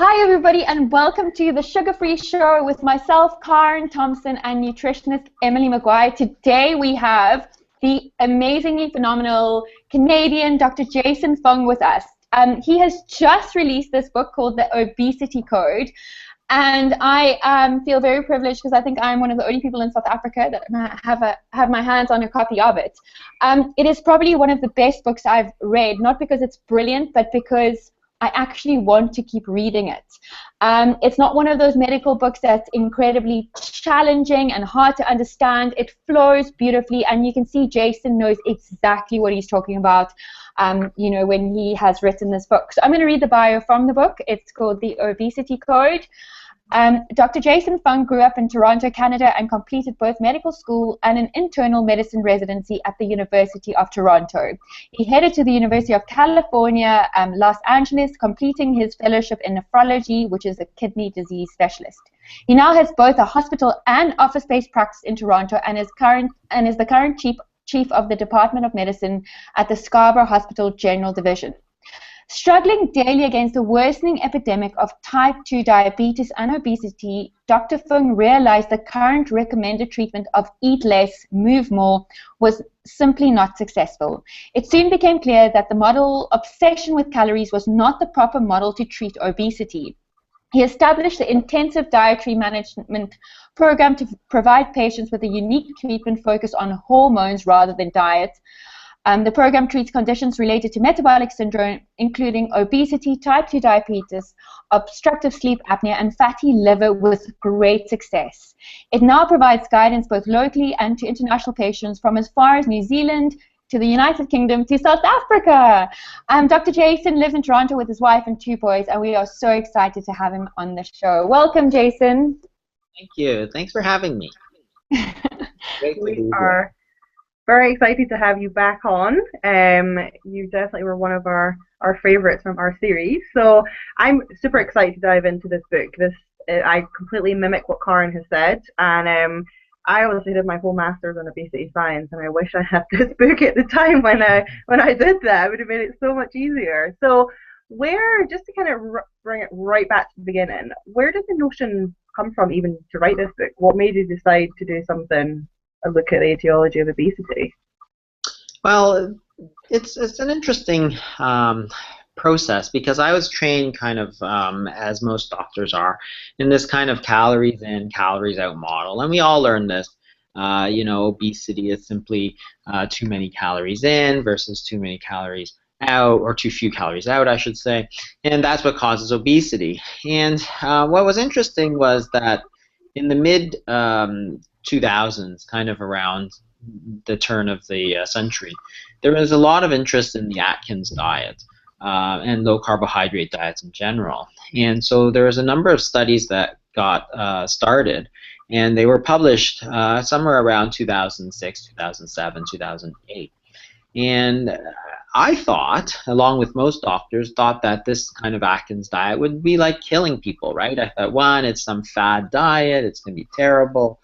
Hi everybody and welcome to the Sugar Free Show with myself, Karen Thomson, and nutritionist Emily McGuire. Today we have the amazingly phenomenal Canadian Dr. Jason Fung with us. He has just released this book called The Obesity Code, and I feel very privileged because I think I'm one of the only people in South Africa that have my hands on a copy of it. It is probably one of the best books I've read, not because it's brilliant, but because I actually want to keep reading it. It's not one of those medical books that's incredibly challenging and hard to understand. It flows beautifully, and you can see Jason knows exactly what he's talking about, when he has written this book. So I'm going to read the bio from the book. It's called The Obesity Code. Dr. Jason Fung grew up in Toronto, Canada, and completed both medical school and an internal medicine residency at the University of Toronto. He headed to the University of California, Los Angeles, completing his fellowship in nephrology, which is a kidney disease specialist. He now has both a hospital and office-based practice in Toronto, and is the current chief of the Department of Medicine at the Scarborough Hospital General Division. Struggling daily against the worsening epidemic of type 2 diabetes and obesity, Dr. Fung realized the current recommended treatment of eat less, move more was simply not successful. It soon became clear that the model obsession with calories was not the proper model to treat obesity. He established the Intensive Dietary Management Program to provide patients with a unique treatment focused on hormones rather than diet. The program treats conditions related to metabolic syndrome, including obesity, type 2 diabetes, obstructive sleep apnea, and fatty liver, with great success. It now provides guidance both locally and to international patients from as far as New Zealand to the United Kingdom to South Africa. Dr. Jason lives in Toronto with his wife and 2 boys, and we are so excited to have him on the show. Welcome, Jason. Thank you. Thanks for having me. We are very excited to have you back on. You definitely were one of our favorites from our series. So I'm super excited to dive into this book. I completely mimic what Karen has said, and I obviously did my whole master's in obesity science, and I wish I had this book at the time when I did that. It would have made it so much easier. So just to kind of bring it right back to the beginning, where did the notion come from even to write this book? What made you decide to do something, a look at the etiology of obesity? Well, it's an interesting process, because I was trained kind of, as most doctors are, in this kind of calories in, calories out model. And we all learn this. Obesity is simply too many calories in versus too many calories out, or too few calories out, I should say. And that's what causes obesity. And what was interesting was that in the mid 2000s, kind of around the turn of the century, there was a lot of interest in the Atkins diet and low carbohydrate diets in general. And so there was a number of studies that got started, and they were published somewhere around 2006, 2007, 2008. And I thought, along with most doctors, that this kind of Atkins diet would be like killing people, right? I thought, one, it's some fad diet, it's going to be terrible,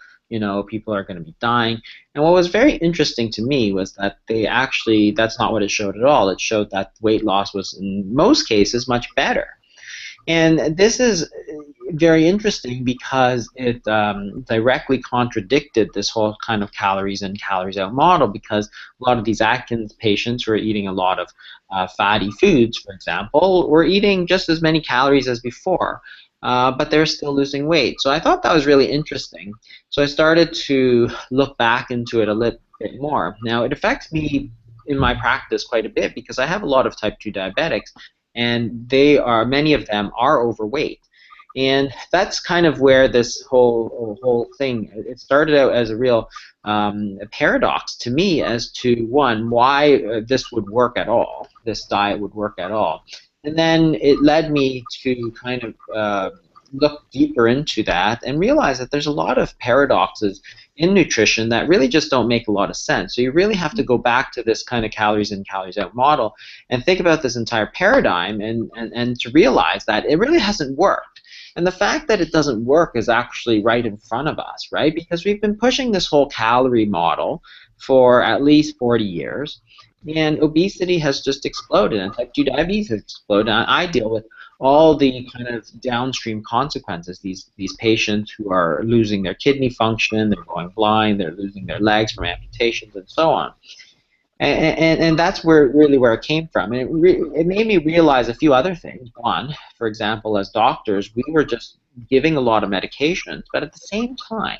people are going to be dying. And what was very interesting to me was that that's not what it showed at all. It showed that weight loss was, in most cases, much better. And this is very interesting because it directly contradicted this whole kind of calories in, calories out model, because a lot of these Atkins patients who are eating a lot of fatty foods, for example, were eating just as many calories as before, but they're still losing weight. So I thought that was really interesting. So I started to look back into it a little bit more. Now, it affects me in my practice quite a bit, because I have a lot of type 2 diabetics, and many of them are overweight. And that's kind of where this whole thing, it started out as a real paradox to me as to, one, why this would work at all, this diet would work at all. And then it led me to kind of look deeper into that and realize that there's a lot of paradoxes in nutrition that really just don't make a lot of sense. So you really have to go back to this kind of calories in, calories out model and think about this entire paradigm and to realize that it really hasn't worked. And the fact that it doesn't work is actually right in front of us, right? Because we've been pushing this whole calorie model for at least 40 years, and obesity has just exploded, and type 2 diabetes has exploded. And I deal with all the kind of downstream consequences. These patients who are losing their kidney function, they're going blind, they're losing their legs from amputations, and so on. And that's where it came from. And it made me realize a few other things. One, for example, as doctors, we were just giving a lot of medications, but at the same time,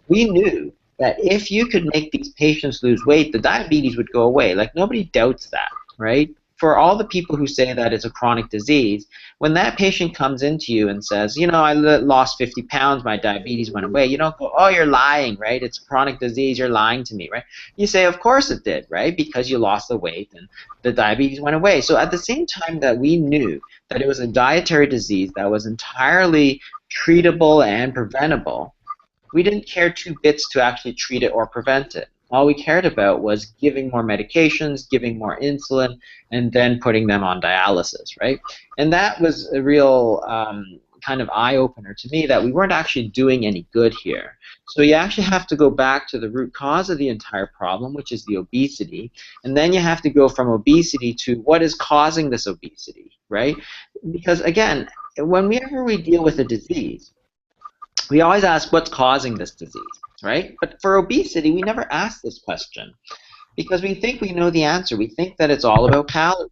we knew that if you could make these patients lose weight, the diabetes would go away. Like, nobody doubts that, right? For all the people who say that it's a chronic disease, when that patient comes into you and says, you know, I lost 50 pounds, my diabetes went away, you don't go, oh, you're lying, right? It's a chronic disease, you're lying to me, right? You say, of course it did, right? Because you lost the weight and the diabetes went away. So at the same time that we knew that it was a dietary disease that was entirely treatable and preventable, we didn't care two bits to actually treat it or prevent it. All we cared about was giving more medications, giving more insulin, and then putting them on dialysis, right? And that was a real kind of eye-opener to me, that we weren't actually doing any good here. So you actually have to go back to the root cause of the entire problem, which is the obesity, and then you have to go from obesity to what is causing this obesity, right? Because again, whenever we deal with a disease, we always ask what's causing this disease, right? But for obesity, we never ask this question because we think we know the answer. We think that it's all about calories.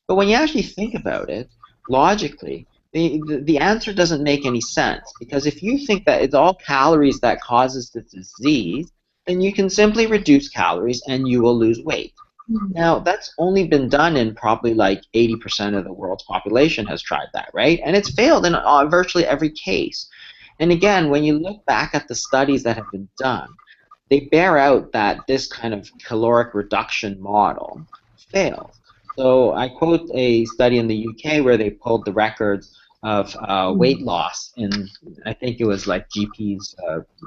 But when you actually think about it, logically, the answer doesn't make any sense, because if you think that it's all calories that causes the disease, then you can simply reduce calories and you will lose weight. Now, that's only been done in probably like 80% of the world's population has tried that, right? And it's failed in virtually every case. And again, when you look back at the studies that have been done, they bear out that this kind of caloric reduction model fails. So I quote a study in the UK where they pulled the records of weight loss in, I think it was like GP's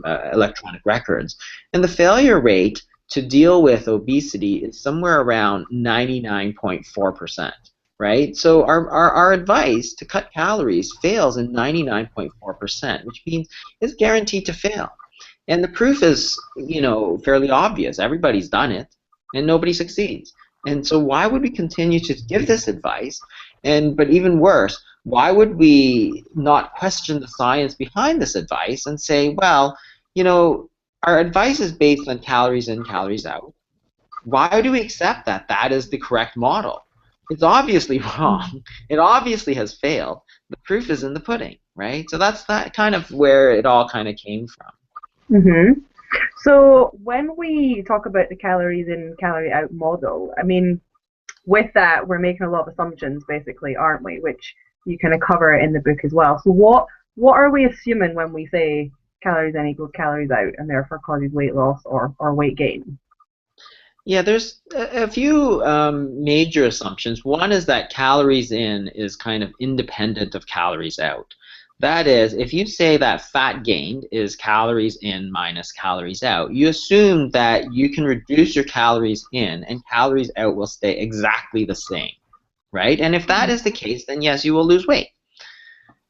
electronic records. And the failure rate to deal with obesity is somewhere around 99.4%. Right? So our advice to cut calories fails in 99.4%, which means it's guaranteed to fail. And the proof is, you know, fairly obvious. Everybody's done it, and nobody succeeds. And so why would we continue to give this advice? But even worse, why would we not question the science behind this advice and say, well, you know, our advice is based on calories in, calories out. Why do we accept that that is the correct model? It's obviously wrong. It obviously has failed. The proof is in the pudding, right? So that's that kind of where it all kind of came from. Mm-hmm. So when we talk about the calories in, calorie out model, I mean, with that, we're making a lot of assumptions, basically, aren't we? Which you kind of cover in the book as well. So what are we assuming when we say calories in equals calories out, and therefore causes weight loss or weight gain? Yeah, there's a few major assumptions. One is that calories in is kind of independent of calories out. That is, if you say that fat gained is calories in minus calories out, you assume that you can reduce your calories in and calories out will stay exactly the same, right? And if that is the case, then yes, you will lose weight.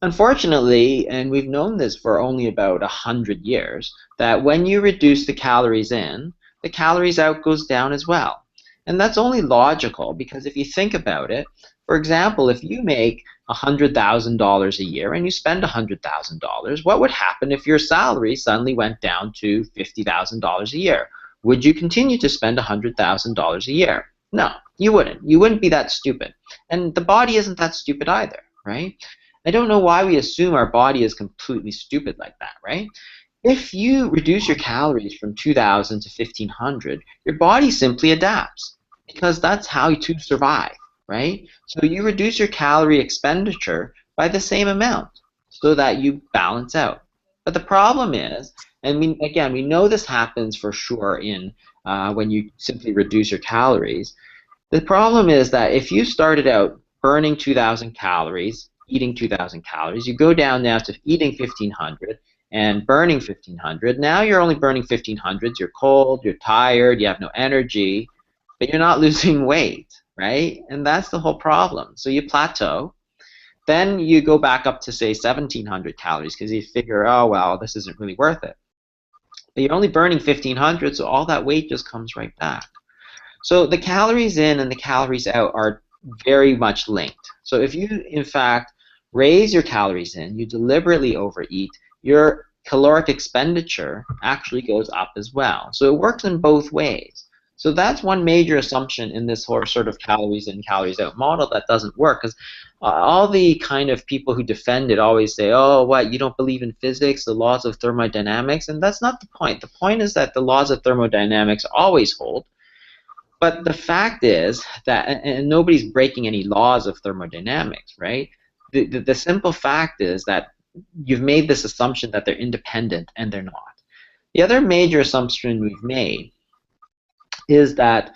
Unfortunately, and we've known this for only about 100 years, that when you reduce the calories in, the calories out goes down as well. And that's only logical, because if you think about it, for example, if you make $100,000 a year and you spend $100,000, what would happen if your salary suddenly went down to $50,000 a year? Would you continue to spend $100,000 a year? No, you wouldn't. You wouldn't be that stupid. And the body isn't that stupid either, right? I don't know why we assume our body is completely stupid like that, right? If you reduce your calories from 2,000 to 1,500, your body simply adapts, because that's how you survive, right? So you reduce your calorie expenditure by the same amount so that you balance out. But the problem is, and we know this happens for sure in when you simply reduce your calories. The problem is that if you started out burning 2,000 calories, eating 2,000 calories, you go down now to eating 1,500, and burning 1,500. Now you're only burning 1,500. You're cold, you're tired, you have no energy, but you're not losing weight, right? And that's the whole problem. So you plateau. Then you go back up to, say, 1,700 calories because you figure, oh, well, this isn't really worth it. But you're only burning 1,500, so all that weight just comes right back. So the calories in and the calories out are very much linked. So if you, in fact, raise your calories in, you deliberately overeat, your caloric expenditure actually goes up as well. So it works in both ways. So that's one major assumption in this whole sort of calories in, calories out model that doesn't work, because all the kind of people who defend it always say, oh, what, you don't believe in physics, the laws of thermodynamics? And that's not the point. The point is that the laws of thermodynamics always hold. But the fact is that, and nobody's breaking any laws of thermodynamics, right? The simple fact is that you've made this assumption that they're independent, and they're not. The other major assumption we've made is that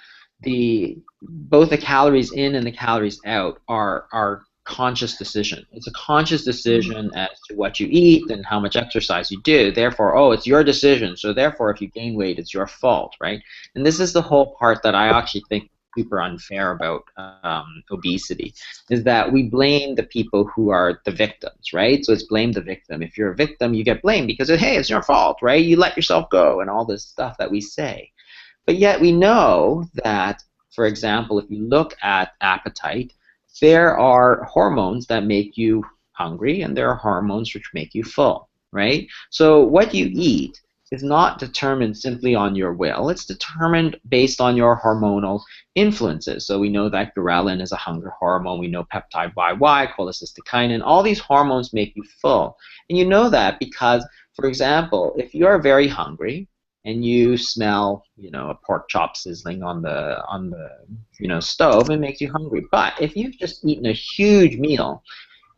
both the calories in and the calories out are conscious decision. It's a conscious decision as to what you eat and how much exercise you do. Therefore, oh, it's your decision. So therefore, if you gain weight, it's your fault, right? And this is the whole part that I actually think super unfair about obesity, is that we blame the people who are the victims, right? So it's blame the victim. If you're a victim, you get blamed because, hey, it's your fault, right? You let yourself go and all this stuff that we say. But yet we know that, for example, if you look at appetite, there are hormones that make you hungry, and there are hormones which make you full, right? So what you eat is not determined simply on your will. It's determined based on your hormonal influences. So we know that ghrelin is a hunger hormone. We know peptide YY, cholecystokinin. All these hormones make you full. And you know that because, for example, if you are very hungry, and you smell, a pork chop sizzling on the stove, it makes you hungry. But if you've just eaten a huge meal,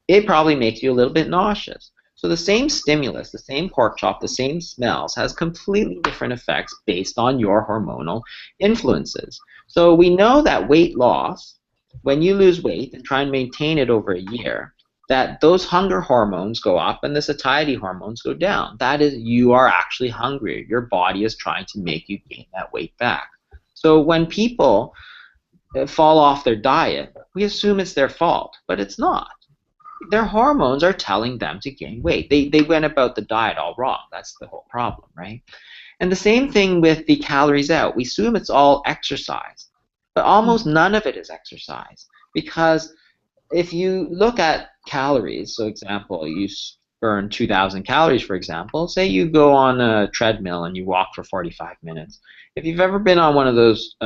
it probably makes you a little bit nauseous. So the same stimulus, the same pork chop, the same smells has completely different effects based on your hormonal influences. So we know that weight loss, when you lose weight and try and maintain it over a year, that those hunger hormones go up and the satiety hormones go down. That is, you are actually hungry. Your body is trying to make you gain that weight back. So when people fall off their diet, we assume it's their fault, but it's not. Their hormones are telling them to gain weight. They went about the diet all wrong. That's the whole problem, right? And the same thing with the calories out. We assume it's all exercise, but almost none of it is exercise, because if you look at calories, so example, you burn 2,000 calories, for example. Say you go on a treadmill and you walk for 45 minutes. If you've ever been on one of those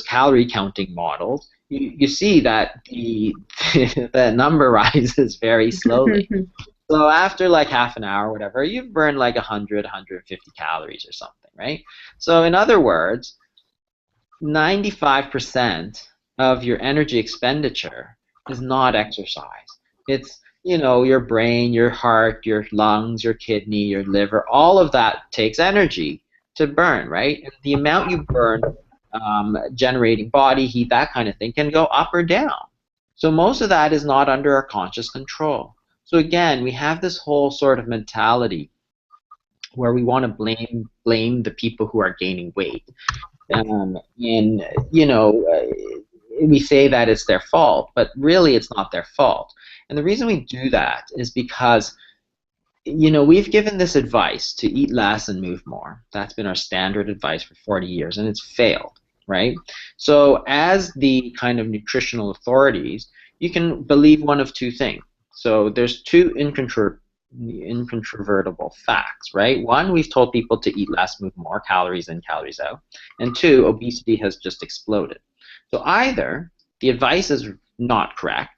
calorie counting models, you see that the number rises very slowly. So after like half an hour or whatever, you've burned like 100, 150 calories or something, right? So in other words, 95% of your energy expenditure is not exercise. It's, your brain, your heart, your lungs, your kidney, your liver, all of that takes energy to burn, right? And the amount you burn generating body heat, that kind of thing, can go up or down. So most of that is not under our conscious control. So again, we have this whole sort of mentality where we want to blame the people who are gaining weight. We say that it's their fault, but really it's not their fault. And the reason we do that is because, we've given this advice to eat less and move more. That's been our standard advice for 40 years, and it's failed, right? So as the kind of nutritional authorities, you can believe one of two things. So there's two incontrovertible facts, right? One, we've told people to eat less, move more, calories in, calories out. And two, obesity has just exploded. So either the advice is not correct,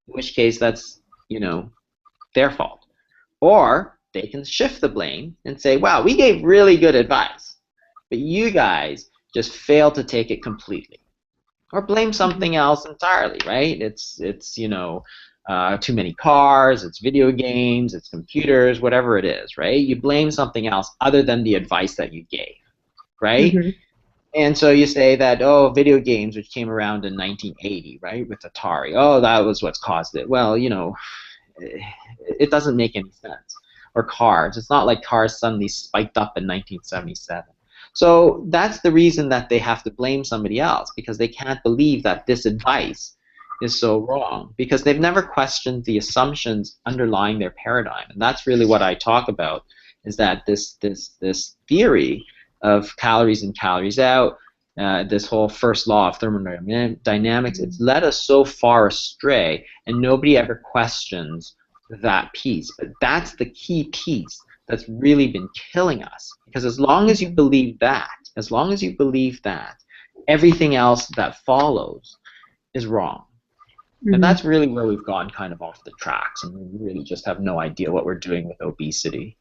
in which case that's, their fault, or they can shift the blame and say, wow, we gave really good advice, but you guys just failed to take it completely. Or blame something else entirely, right? It's too many cars, it's video games, it's computers, whatever it is, right? You blame something else other than the advice that you gave, right? Mm-hmm. And so you say that, oh, video games, which came around in 1980, right, with Atari, oh, that was what's caused it. Well, it doesn't make any sense. Or cars. It's not like cars suddenly spiked up in 1977. So that's the reason that they have to blame somebody else, because they can't believe that this advice is so wrong, because they've never questioned the assumptions underlying their paradigm. And that's really what I talk about, is that this theory of calories in, calories out, this whole first law of thermodynamics, it's led us so far astray, and nobody ever questions that piece. But that's the key piece that's really been killing us. Because as long as you believe that, everything else that follows is wrong. And that's really where we've gone kind of off the tracks, and we really just have no idea what we're doing with obesity.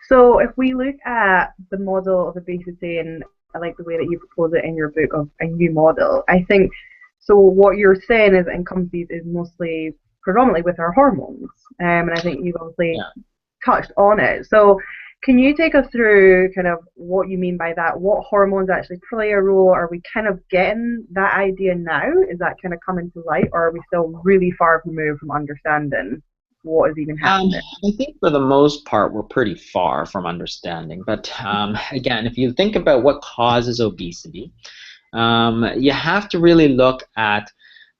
So if we look at the model of obesity, and I like the way that you propose it in your book of a new model, I think, so what you're saying is encompasses is mostly predominantly with our hormones, and I think you've obviously touched on it. So can you take us through kind of what you mean by that? What hormones actually play a role? Are we kind of getting that idea now? Is that kind of coming to light, or are we still really far removed from understanding what is even happening? I think for the most part we're pretty far from understanding. But again, if you think about what causes obesity, you have to really look at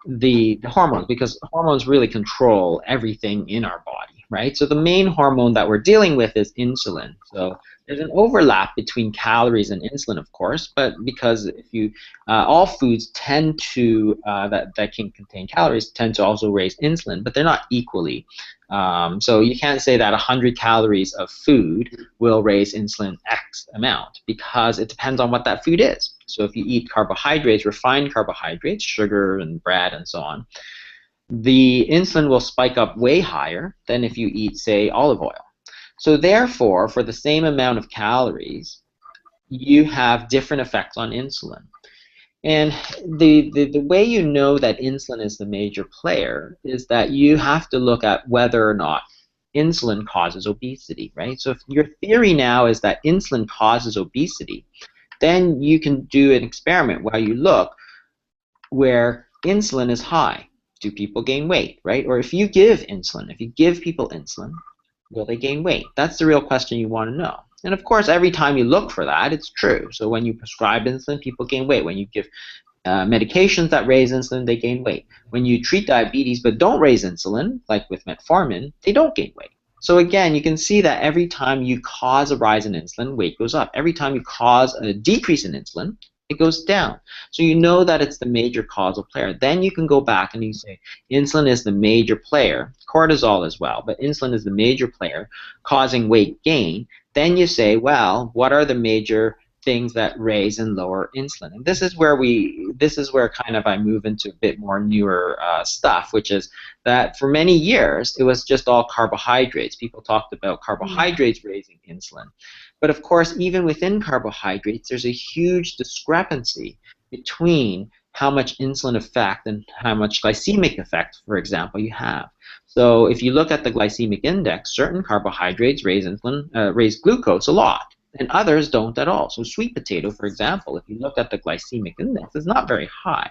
the hormones, because hormones really control everything in our body, right? So the main hormone that we're dealing with is insulin. So there's an overlap between calories and insulin, of course, but because if you all foods tend to that can contain calories tend to also raise insulin, but they're not equally. So you can't say that 100 calories of food will raise insulin X amount, because it depends on what that food is. So if you eat carbohydrates, refined carbohydrates, sugar and bread and so on, the insulin will spike up way higher than if you eat, say, olive oil. So therefore, for the same amount of calories, you have different effects on insulin. And the way you know that insulin is the major player is that you have to look at whether or not insulin causes obesity, right? So if your theory now is that insulin causes obesity, then you can do an experiment where you look where insulin is high. Do people gain weight, right? Or if you give people insulin, will they gain weight? That's the real question you want to know. And of course, every time you look for that, it's true. So when you prescribe insulin, people gain weight. When you give medications that raise insulin, they gain weight. When you treat diabetes but don't raise insulin, like with metformin, they don't gain weight. So again, you can see that every time you cause a rise in insulin, weight goes up. Every time you cause a decrease in insulin, it goes down. So you know that it's the major causal player. Then you can go back and you say insulin is the major player, cortisol as well, but insulin is the major player causing weight gain. Then you say, well, what are the major things that raise and lower insulin? And this is where kind of I move into a bit more newer stuff, which is that for many years it was just all carbohydrates. People talked about carbohydrates raising insulin. But of course, even within carbohydrates, there's a huge discrepancy between how much insulin effect and how much glycemic effect, for example, you have. So if you look at the glycemic index, certain carbohydrates raise glucose a lot, and others don't at all. So sweet potato, for example, if you look at the glycemic index, is not very high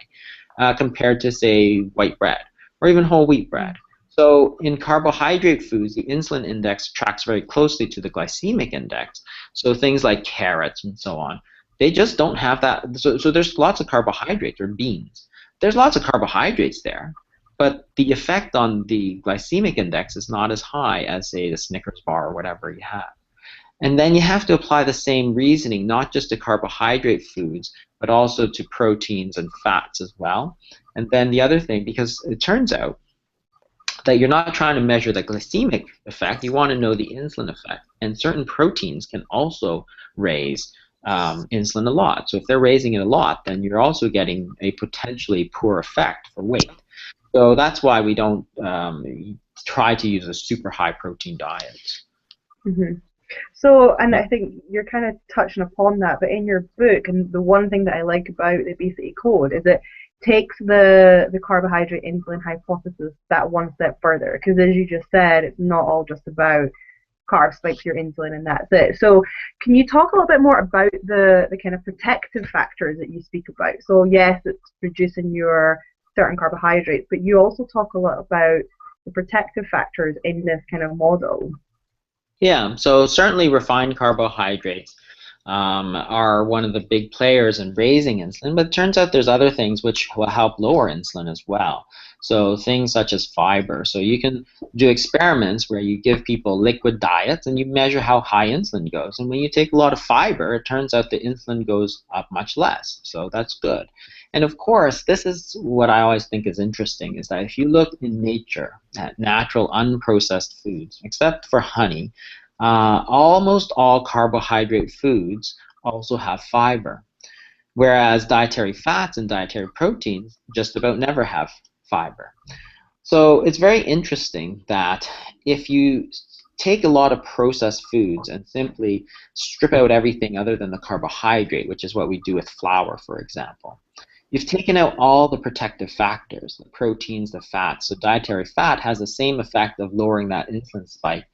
compared to, say, white bread or even whole wheat bread. So in carbohydrate foods, the insulin index tracks very closely to the glycemic index. So things like carrots and so on, they just don't have that. So there's lots of carbohydrates, or beans. There's lots of carbohydrates there, but the effect on the glycemic index is not as high as, say, the Snickers bar or whatever you have. And then you have to apply the same reasoning, not just to carbohydrate foods, but also to proteins and fats as well. And then the other thing, because it turns out that you're not trying to measure the glycemic effect, you want to know the insulin effect. And certain proteins can also raise insulin a lot. So if they're raising it a lot, then you're also getting a potentially poor effect for weight. So that's why we don't try to use a super high protein diet. So, and I think you're kind of touching upon that, but in your book, and the one thing that I like about the Obesity Code is it takes the carbohydrate insulin hypothesis that one step further, because as you just said, it's not all just about carb spikes your insulin and that's it. So can you talk a little bit more about the kind of protective factors that you speak about? So yes, it's reducing your certain carbohydrates, but you also talk a lot about the protective factors in this kind of model. Yeah, so certainly refined carbohydrates are one of the big players in raising insulin, but it turns out there's other things which will help lower insulin as well. So things such as fiber. So you can do experiments where you give people liquid diets and you measure how high insulin goes. And when you take a lot of fiber, it turns out the insulin goes up much less. So that's good. And of course, this is what I always think is interesting, is that if you look in nature at natural unprocessed foods, except for honey, almost all carbohydrate foods also have fiber, whereas dietary fats and dietary proteins just about never have fiber. So it's very interesting that if you take a lot of processed foods and simply strip out everything other than the carbohydrate, which is what we do with flour, for example, you've taken out all the protective factors, the proteins, the fats. So dietary fat has the same effect of lowering that insulin spike,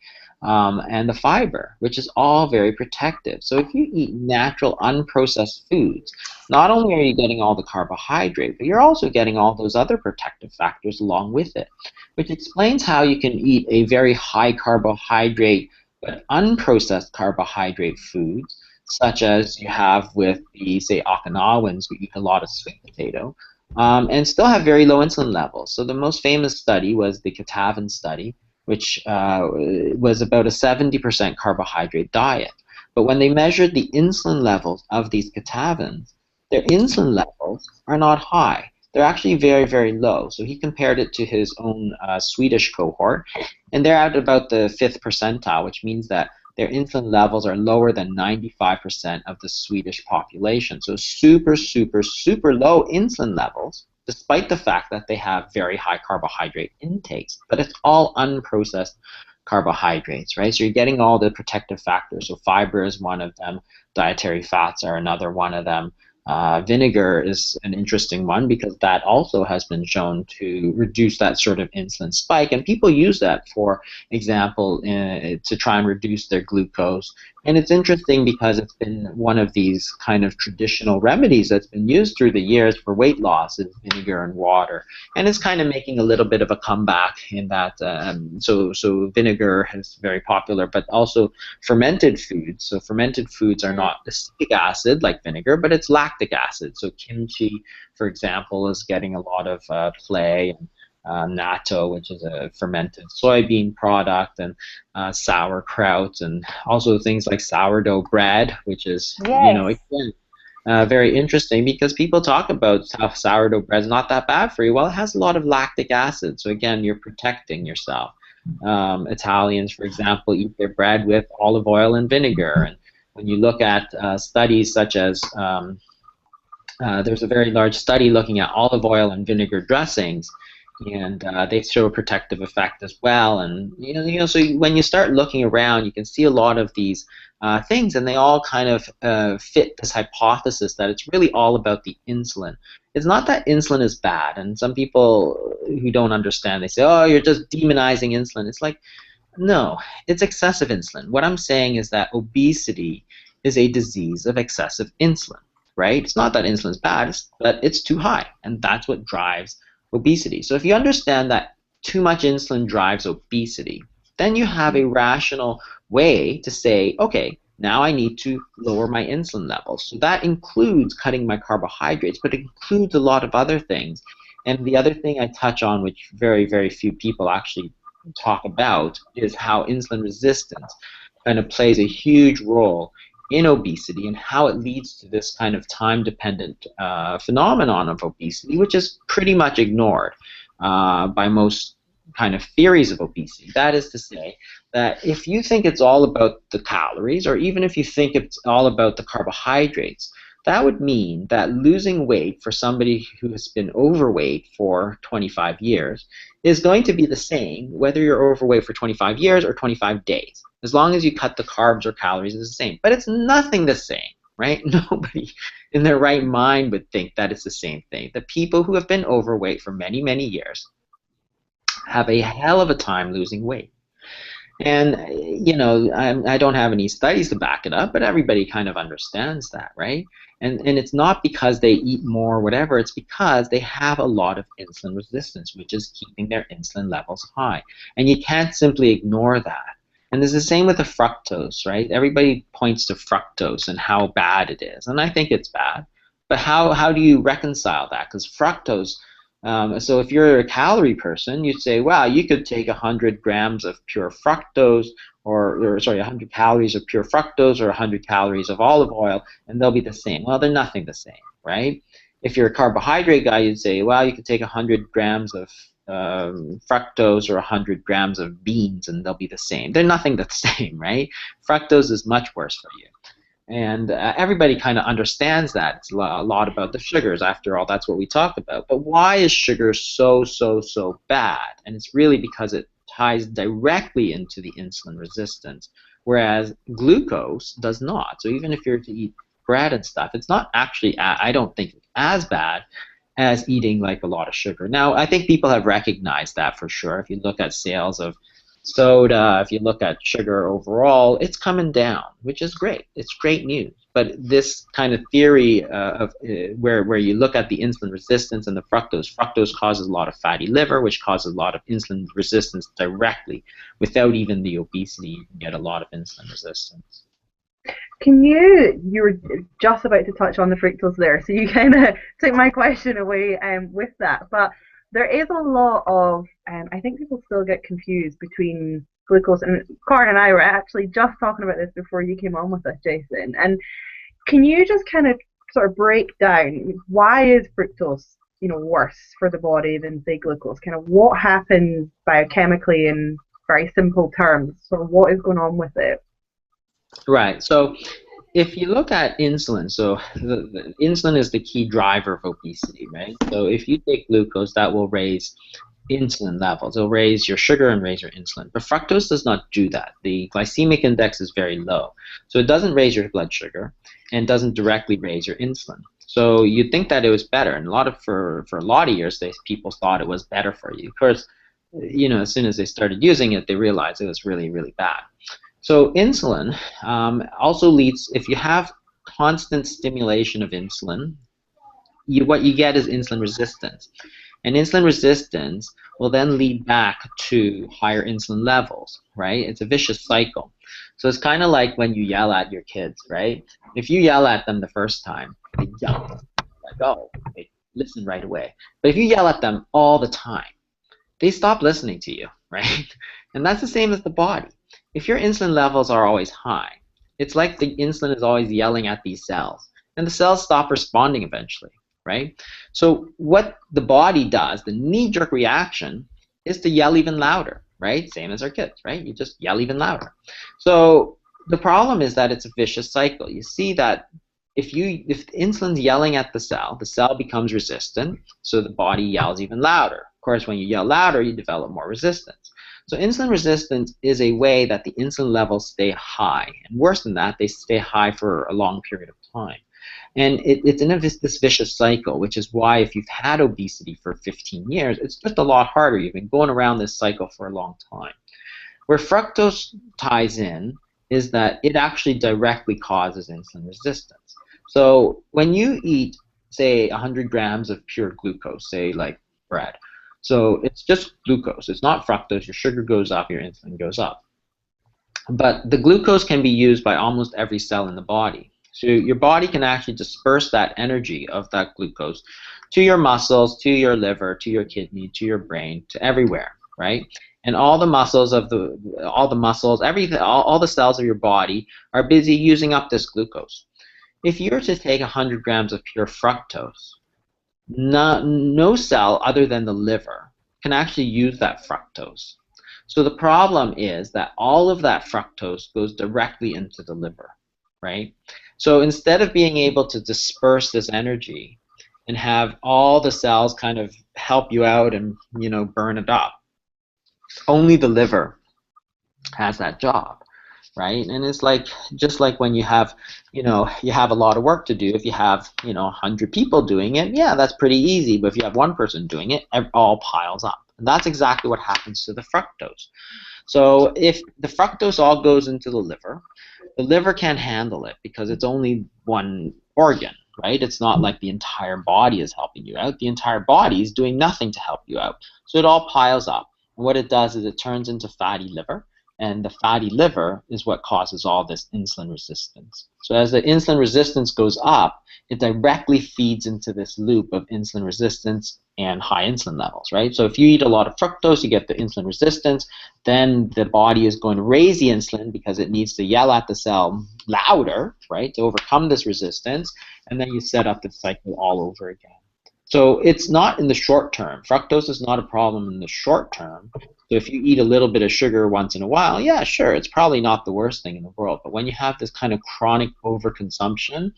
and the fiber, which is all very protective. So if you eat natural, unprocessed foods, not only are you getting all the carbohydrate, but you're also getting all those other protective factors along with it, which explains how you can eat a very high carbohydrate but unprocessed carbohydrate foods, such as you have with the, say, Okinawans, who eat a lot of sweet potato, and still have very low insulin levels. So the most famous study was the Caffeine study, which was about a 70% carbohydrate diet. But when they measured the insulin levels of these Catavans, their insulin levels are not high. They're actually very, very low. So he compared it to his own Swedish cohort, and they're at about the 5th percentile, which means that their insulin levels are lower than 95% of the Swedish population. So super, super, super low insulin levels, despite the fact that they have very high carbohydrate intakes. But it's all unprocessed carbohydrates, right? So you're getting all the protective factors. So fiber is one of them. Dietary fats are another one of them. Vinegar is an interesting one because that also has been shown to reduce that sort of insulin spike, and people use that, for example, to try and reduce their glucose. And it's interesting because it's been one of these kind of traditional remedies that's been used through the years for weight loss, is vinegar and water, and it's kind of making a little bit of a comeback in that. So vinegar is very popular, but also fermented foods. So fermented foods are not acetic acid like vinegar, but it's lactic acid. So kimchi, for example, is getting a lot of play. Natto, which is a fermented soybean product, and sauerkraut, and also things like sourdough bread, which is, again, very interesting because people talk about how sourdough bread is not that bad for you. Well, it has a lot of lactic acid, so again, you're protecting yourself. Italians, for example, eat their bread with olive oil and vinegar, and when you look at studies such as there's a very large study looking at olive oil and vinegar dressings, and they show a protective effect as well. And so when you start looking around, you can see a lot of these things, and they all kind of fit this hypothesis that it's really all about the insulin. It's not that insulin is bad, and some people who don't understand, they say, oh, you're just demonizing insulin. It's like, no, it's excessive insulin. What I'm saying is that obesity is a disease of excessive insulin, right? It's not that insulin is bad, but it's too high, and that's what drives obesity. So if you understand that too much insulin drives obesity, then you have a rational way to say, okay, now I need to lower my insulin levels. So that includes cutting my carbohydrates, but it includes a lot of other things. And the other thing I touch on, which very, very few people actually talk about, is how insulin resistance kind of plays a huge role in obesity, and how it leads to this kind of time-dependent phenomenon of obesity, which is pretty much ignored by most kind of theories of obesity. That is to say that if you think it's all about the calories, or even if you think it's all about the carbohydrates, that would mean that losing weight for somebody who has been overweight for 25 years is going to be the same whether you're overweight for 25 years or 25 days. As long as you cut the carbs or calories, it's the same. But it's nothing the same, right? Nobody in their right mind would think that it's the same thing. The people who have been overweight for many, many years have a hell of a time losing weight. And, I don't have any studies to back it up, but everybody kind of understands that, right? And it's not because they eat more or whatever, it's because they have a lot of insulin resistance, which is keeping their insulin levels high. And you can't simply ignore that. And it's the same with the fructose, right? Everybody points to fructose and how bad it is, and I think it's bad. But how do you reconcile that? Because fructose, so if you're a calorie person, you'd say, wow, you could take 100 grams of pure fructose, or sorry, 100 calories of pure fructose or 100 calories of olive oil, and they'll be the same. Well, they're nothing the same, right? If you're a carbohydrate guy, you'd say, well, you could take 100 grams of fructose or 100 grams of beans, and they'll be the same. They're nothing the same, right? Fructose is much worse for you. And everybody kind of understands that. It's a lot about the sugars. After all, that's what we talk about. But why is sugar so bad? And it's really because it ties directly into the insulin resistance, whereas glucose does not. So even if you're to eat bread and stuff, it's not actually, I don't think, as bad as eating like a lot of sugar. Now, I think people have recognized that for sure. If you look at sales of soda, if you look at sugar overall, it's coming down, which is great. It's great news. But this kind of theory of where you look at the insulin resistance and the fructose causes a lot of fatty liver, which causes a lot of insulin resistance directly. Without even the obesity, you can get a lot of insulin resistance. You were just about to touch on the fructose there, so you kind of took my question away with that. But there is a lot of, I think people still get confused between glucose, and Karen and I were actually just talking about this before you came on with us, Jason. And can you just kind of sort of break down why is fructose, worse for the body than, say, glucose? Kind of what happens biochemically in very simple terms? So what is going on with it? Right. So if you look at insulin, so the insulin is the key driver of obesity, right? So if you take glucose, that will raise insulin levels. It'll raise your sugar and raise your insulin. But fructose does not do that. The glycemic index is very low. So it doesn't raise your blood sugar and doesn't directly raise your insulin. So you'd think that it was better. And for a lot of years, people thought it was better for you. Of course, as soon as they started using it, they realized it was really, really bad. So insulin also leads, if you have constant stimulation of insulin, what you get is insulin resistance. And insulin resistance will then lead back to higher insulin levels, right? It's a vicious cycle. So it's kind of like when you yell at your kids, right? If you yell at them the first time, they jump, like, oh, they listen right away. But if you yell at them all the time, they stop listening to you, right? And that's the same as the body. If your insulin levels are always high, it's like the insulin is always yelling at these cells, and the cells stop responding eventually, right? So what the body does, the knee-jerk reaction, is to yell even louder, right? Same as our kids, right? You just yell even louder. So the problem is that it's a vicious cycle. You see that if insulin's yelling at the cell becomes resistant, so the body yells even louder. Of course, when you yell louder, you develop more resistance. So insulin resistance is a way that the insulin levels stay high. And worse than that, they stay high for a long period of time. And it's in this vicious cycle, which is why if you've had obesity for 15 years, it's just a lot harder. You've been going around this cycle for a long time. Where fructose ties in is that it actually directly causes insulin resistance. So when you eat, say, 100 grams of pure glucose, say like bread, so it's just glucose. It's not fructose. Your sugar goes up, your insulin goes up. But the glucose can be used by almost every cell in the body. So your body can actually disperse that energy of that glucose to your muscles, to your liver, to your kidney, to your brain, to everywhere, right? And all the muscles, everything, all the cells of your body are busy using up this glucose. If you were to take 100 grams of pure fructose, no cell other than the liver can actually use that fructose. So the problem is that all of that fructose goes directly into the liver, right? So instead of being able to disperse this energy and have all the cells kind of help you out and burn it up, only the liver has that job. Right? And it's like, just like when you have a lot of work to do. If you have 100 people doing it, yeah, that's pretty easy. But if you have one person doing it, it all piles up. And that's exactly what happens to the fructose. So if the fructose all goes into the liver can't handle it because it's only one organ, right? It's not like the entire body is helping you out. The entire body is doing nothing to help you out. So it all piles up. And what it does is it turns into fatty liver. and the fatty liver is what causes all this insulin resistance. So as the insulin resistance goes up, it directly feeds into this loop of insulin resistance and high insulin levels, right? So if you eat a lot of fructose, you get the insulin resistance, then the body is going to raise the insulin because it needs to yell at the cell louder, right, to overcome this resistance, and then you set up the cycle all over again. So it's not in the short term. Fructose is not a problem in the short term. So if you eat a little bit of sugar once in a while, yeah, sure, it's probably not the worst thing in the world. But when you have this kind of chronic overconsumption,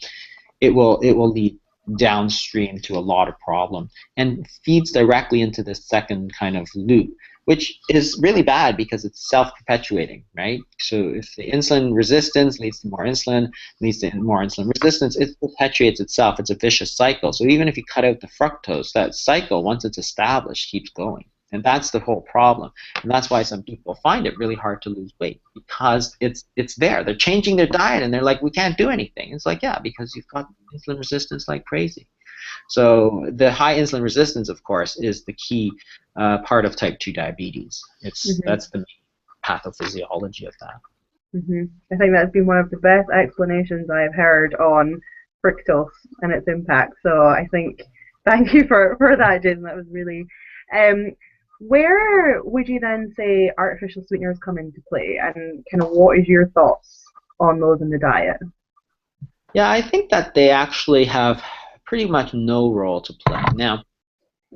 it will lead downstream to a lot of problem and feeds directly into this second kind of loop, which is really bad because it's self-perpetuating, right? So if the insulin resistance leads to more insulin, leads to more insulin resistance, it perpetuates itself. It's a vicious cycle. So even if you cut out the fructose, that cycle, once it's established, keeps going. And that's the whole problem. And that's why some people find it really hard to lose weight, because it's there. They're changing their diet and they're like, we can't do anything. It's like, yeah, because you've got insulin resistance like crazy. So the high insulin resistance, of course, is the key part of type 2 diabetes. That's the main pathophysiology of that. I think that's been one of the best explanations I've heard on fructose and its impact. So I think, thank you for that, Jason. That was really... where would you then say artificial sweeteners come into play, and kind of what is your thoughts on those in the diet? Yeah, I think that they actually have pretty much no role to play. Now,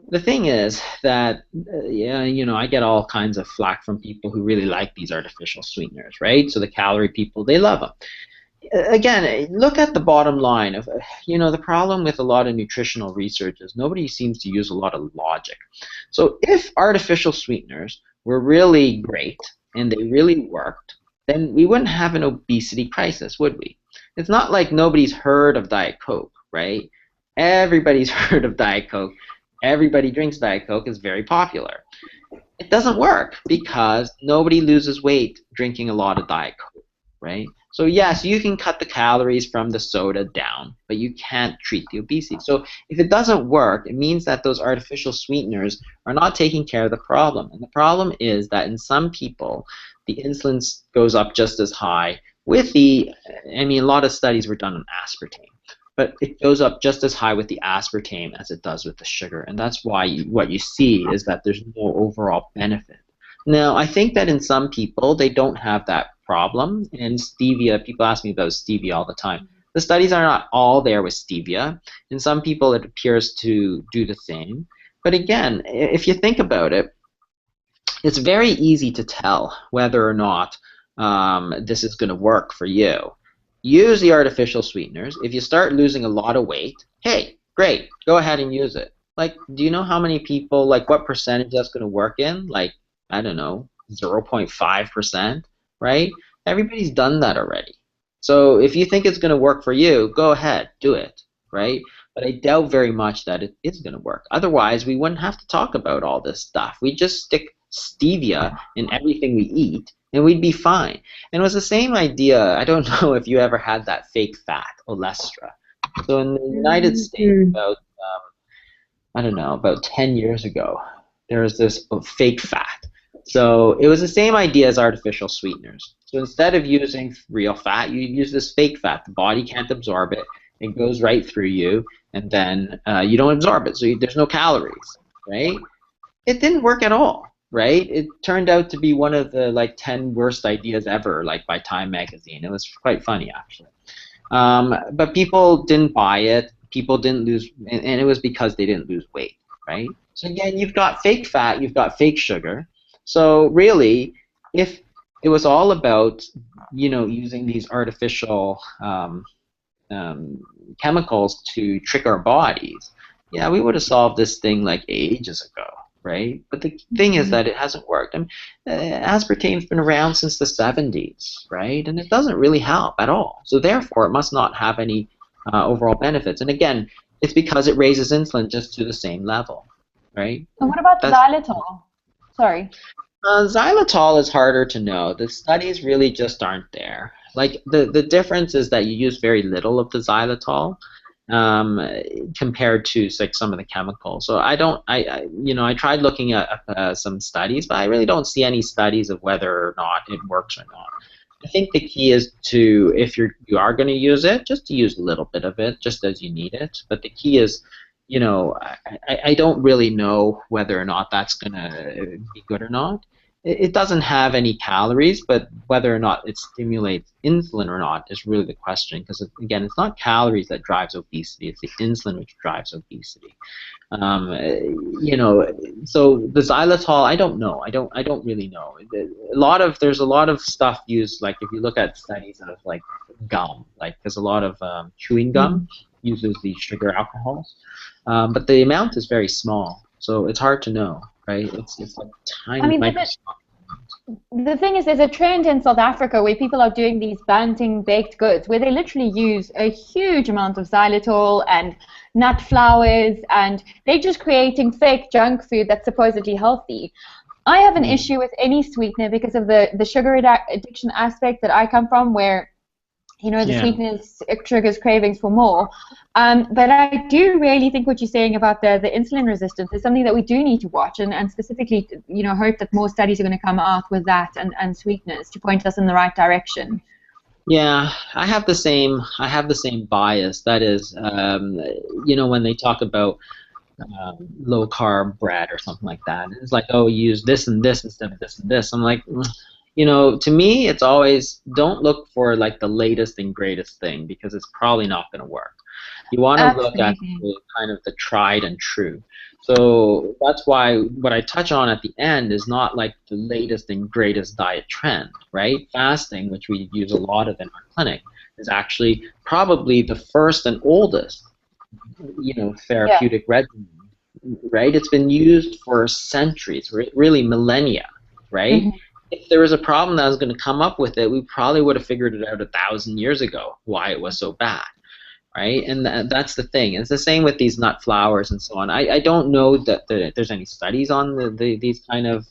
the thing is that, I get all kinds of flack from people who really like these artificial sweeteners, right? So the calorie people, they love them. Again, look at the bottom line of, the problem with a lot of nutritional research is nobody seems to use a lot of logic. So if artificial sweeteners were really great and they really worked, then we wouldn't have an obesity crisis, would we? It's not like nobody's heard of Diet Coke, right? Everybody's heard of Diet Coke. Everybody drinks Diet Coke. It's very popular. It doesn't work because nobody loses weight drinking a lot of Diet Coke, right? So yes, you can cut the calories from the soda down, but you can't treat the obesity. So if it doesn't work, it means that those artificial sweeteners are not taking care of the problem. And the problem is that in some people, the insulin goes up just as high with a lot of studies were done on aspartame, but it goes up just as high with the aspartame as it does with the sugar. And that's why what you see is that there's no overall benefit. Now, I think that in some people, they don't have that problem. And stevia, people ask me about stevia all the time. The studies are not all there with stevia. In some people, it appears to do the same. But again, if you think about it, it's very easy to tell whether or not this is going to work for you. Use the artificial sweeteners. If you start losing a lot of weight, hey, great, go ahead and use it. Like, do you know how many people, like what percentage that's going to work in? Like, I don't know, 0.5%, right? Everybody's done that already. So if you think it's going to work for you, go ahead, do it, right? But I doubt very much that it is going to work. Otherwise, we wouldn't have to talk about all this stuff. We'd just stick stevia in everything we eat, and we'd be fine. And it was the same idea. I don't know if you ever had that fake fat, olestra. So in the United States, about 10 years ago, there was this fake fat. So it was the same idea as artificial sweeteners. So instead of using real fat, you use this fake fat. The body can't absorb it. It goes right through you, and then you don't absorb it. So there's no calories, right? It didn't work at all, right? It turned out to be one of the 10 worst ideas ever, by Time magazine. It was quite funny, actually. But people didn't buy it. People didn't lose, and it was because they didn't lose weight, right? So again, you've got fake fat, you've got fake sugar. So really, if it was all about, using these artificial chemicals to trick our bodies, yeah, we would have solved this thing ages ago, right? But the thing is that it hasn't worked. Aspartame's been around since the 70s, right? And it doesn't really help at all. So therefore, it must not have any overall benefits. And again, it's because it raises insulin just to the same level, right? And what about xylitol? Sorry. Xylitol is harder to know. The studies really just aren't there. The difference is that you use very little of the xylitol, compared to like some of the chemicals. So I tried looking at some studies, but I really don't see any studies of whether or not it works or not. I think the key is to, if you are going to use it, just to use a little bit of it, just as you need it. But the key is, I don't really know whether or not that's going to be good or not. It doesn't have any calories, but whether or not it stimulates insulin or not is really the question. Because again, it's not calories that drives obesity; it's the insulin which drives obesity. So the xylitol, I don't know. I don't really know. There's a lot of stuff used. Like if you look at studies of like gum, like there's a lot of chewing gum uses these sugar alcohols, but the amount is very small, so it's hard to know. Right? It's like tiny. I mean, the thing is, there's a trend in South Africa where people are doing these banting baked goods where they literally use a huge amount of xylitol and nut flours, and they're just creating fake junk food that's supposedly healthy. I have an issue with any sweetener because of the sugar addiction aspect that I come from, where the sweetness triggers cravings for more. But I do really think what you're saying about the insulin resistance is something that we do need to watch, and specifically, hope that more studies are going to come out with that and sweeteners to point us in the right direction. Yeah, I have the same bias. That is, when they talk about low carb bread or something like that, it's like, oh, use this and this instead of this and this. I'm like, to me, it's always, don't look for like the latest and greatest thing, because it's probably not going to work. You want to look at kind of the tried and true. So that's why what I touch on at the end is not like the latest and greatest diet trend, right? Fasting, which we use a lot of in our clinic, is actually probably the first and oldest, therapeutic regimen, right? It's been used for centuries, really millennia, right? Mm-hmm. If there was a problem that was going to come up with it, we probably would have figured it out 1,000 years ago why it was so bad, right? And that's the thing. It's the same with these nut flours and so on. I don't know that there's any studies on these kind of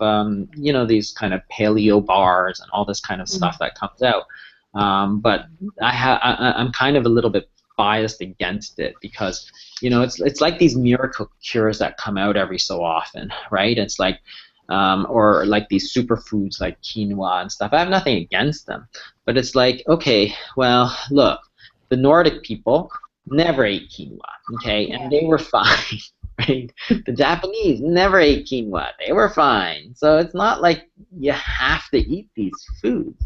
these kind of paleo bars and all this kind of stuff that comes out. But I'm kind of a little bit biased against it, because it's like these miracle cures that come out every so often, right? It's like or like these superfoods like quinoa and stuff. I have nothing against them, but it's like, okay, well, look, the Nordic people never ate quinoa, okay, and they were fine, right? The Japanese never ate quinoa, they were fine. So it's not like you have to eat these foods.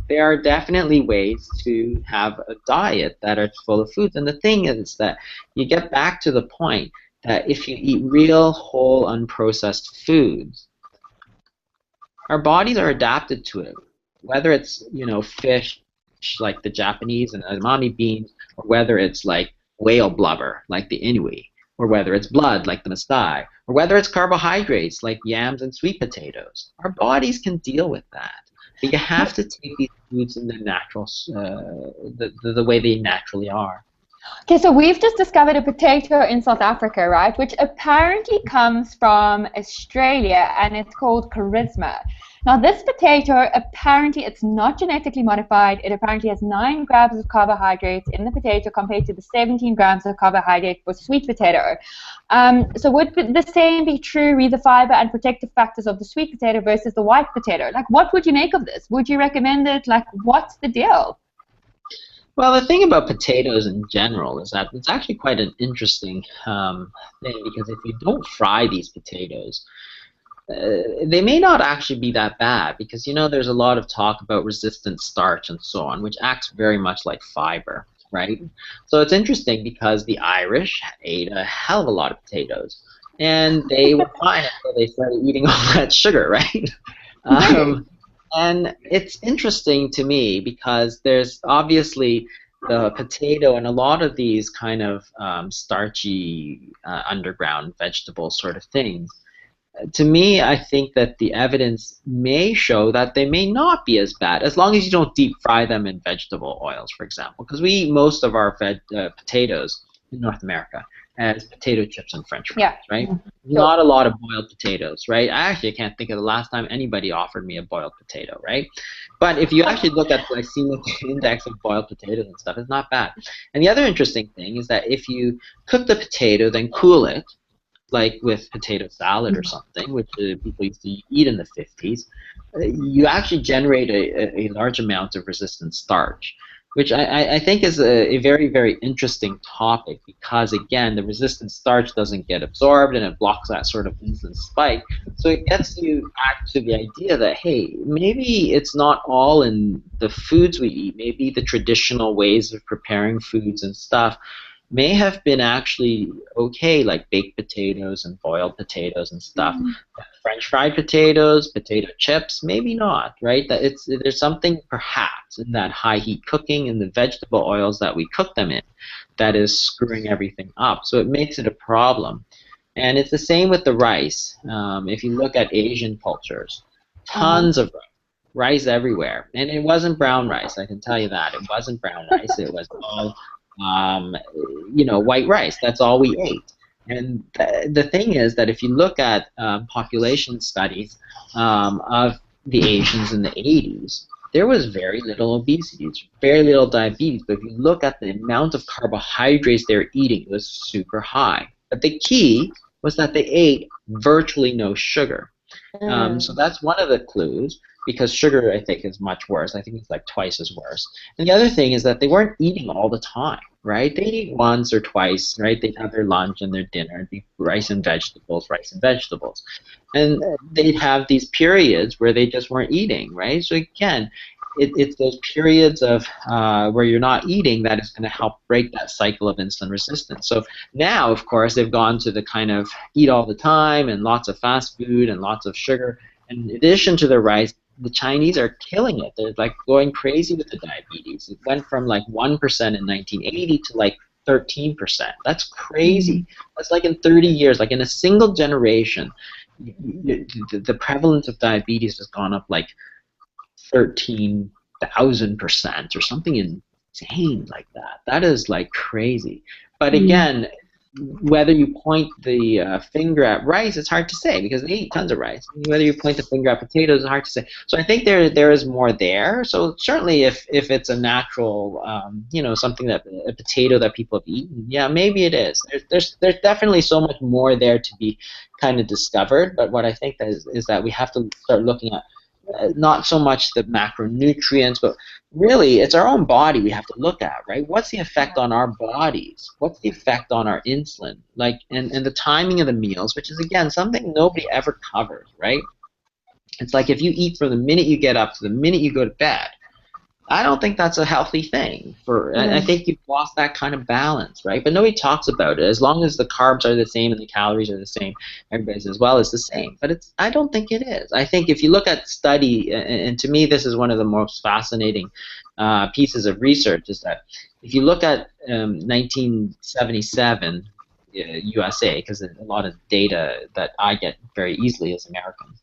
There are definitely ways to have a diet that are full of foods, and the thing is that you get back to the point that if you eat real, whole, unprocessed foods, our bodies are adapted to it, whether it's fish like the Japanese and edamame beans, or whether it's like whale blubber like the Inuit, or whether it's blood like the Maasai, or whether it's carbohydrates like yams and sweet potatoes. Our bodies can deal with that. But you have to take these foods in the natural, the way they naturally are. Okay, so we've just discovered a potato in South Africa, right, which apparently comes from Australia, and it's called charisma. Now, this potato, apparently it's not genetically modified. It apparently has 9 grams of carbohydrates in the potato compared to the 17 grams of carbohydrate for sweet potato. So would the same be true, read the fiber and protective factors of the sweet potato versus the white potato? Like, what would you make of this? Would you recommend it? Like, what's the deal? Well, the thing about potatoes in general is that it's actually quite an interesting thing, because if you don't fry these potatoes, they may not actually be that bad, because there's a lot of talk about resistant starch and so on, which acts very much like fiber, right? So it's interesting because the Irish ate a hell of a lot of potatoes, and they were fine until they started eating all that sugar, right? And it's interesting to me because there's obviously the potato and a lot of these kind of starchy underground vegetable sort of things. To me, I think that the evidence may show that they may not be as bad, as long as you don't deep fry them in vegetable oils, for example. Because we eat most of our potatoes in North America as potato chips and French fries, Yeah. right? Not a lot of boiled potatoes, right? I actually can't think of the last time anybody offered me a boiled potato, right? But if you actually look at the glycemic index of boiled potatoes and stuff, it's not bad. And the other interesting thing is that if you cook the potato, then cool it, like with potato salad or something, which people used to eat in the 50s, you actually generate a large amount of resistant starch, which I think is a very, very interesting topic because, again, the resistant starch doesn't get absorbed and it blocks that sort of insulin spike. So it gets you back to the idea that, hey, maybe it's not all in the foods we eat. Maybe the traditional ways of preparing foods and stuff may have been actually okay, like baked potatoes and boiled potatoes and stuff. French fried potatoes, potato chips, maybe not, right? That there's something perhaps in that high heat cooking and the vegetable oils that we cook them in that is screwing everything up. So it makes it a problem. And it's the same with the rice. If you look at Asian cultures, tons of rice everywhere. And it wasn't brown rice, I can tell you that. It wasn't brown rice. It was all white rice. That's all we ate. And the thing is that if you look at population studies of the Asians in the 80s, there was very little obesity, very little diabetes. But if you look at the amount of carbohydrates they were eating, it was super high. But the key was that they ate virtually no sugar. So that's one of the clues, because sugar, I think, is much worse. I think it's like twice as worse. And the other thing is that they weren't eating all the time, right? They'd eat once or twice, right? They'd have their lunch and their dinner. It'd be rice and vegetables, rice and vegetables. And they'd have these periods where they just weren't eating, right? So again, it's those periods of where you're not eating that is going to help break that cycle of insulin resistance. So now, of course, they've gone to the kind of eat all the time and lots of fast food and lots of sugar. And in addition to the rice, the Chinese are killing it. They're like going crazy with the diabetes. It went from like 1% in 1980 to like 13%. That's crazy. That's like in 30 years, like in a single generation, the prevalence of diabetes has gone up like 13,000% or something insane like that. That is like crazy. But again, whether you point the finger at rice, it's hard to say because they eat tons of rice. Whether you point the finger at potatoes, it's hard to say. So I think there is more there. So certainly if it's a natural, something that a potato that people have eaten, yeah, maybe it is. There's definitely so much more there to be kind of discovered. But what I think is that we have to start looking at not so much the macronutrients, but really it's our own body we have to look at, right? What's the effect on our bodies? What's the effect on our insulin? Like, and the timing of the meals, which is, again, something nobody ever covers, right? It's like if you eat from the minute you get up to the minute you go to bed, I don't think that's a healthy thing. I think you've lost that kind of balance, right? But nobody talks about it. As long as the carbs are the same and the calories are the same, everybody's as well is the same. But I don't think it is. I think if you look at study, and to me this is one of the most fascinating pieces of research, is that if you look at 1977 USA, because a lot of data that I get very easily as Americans,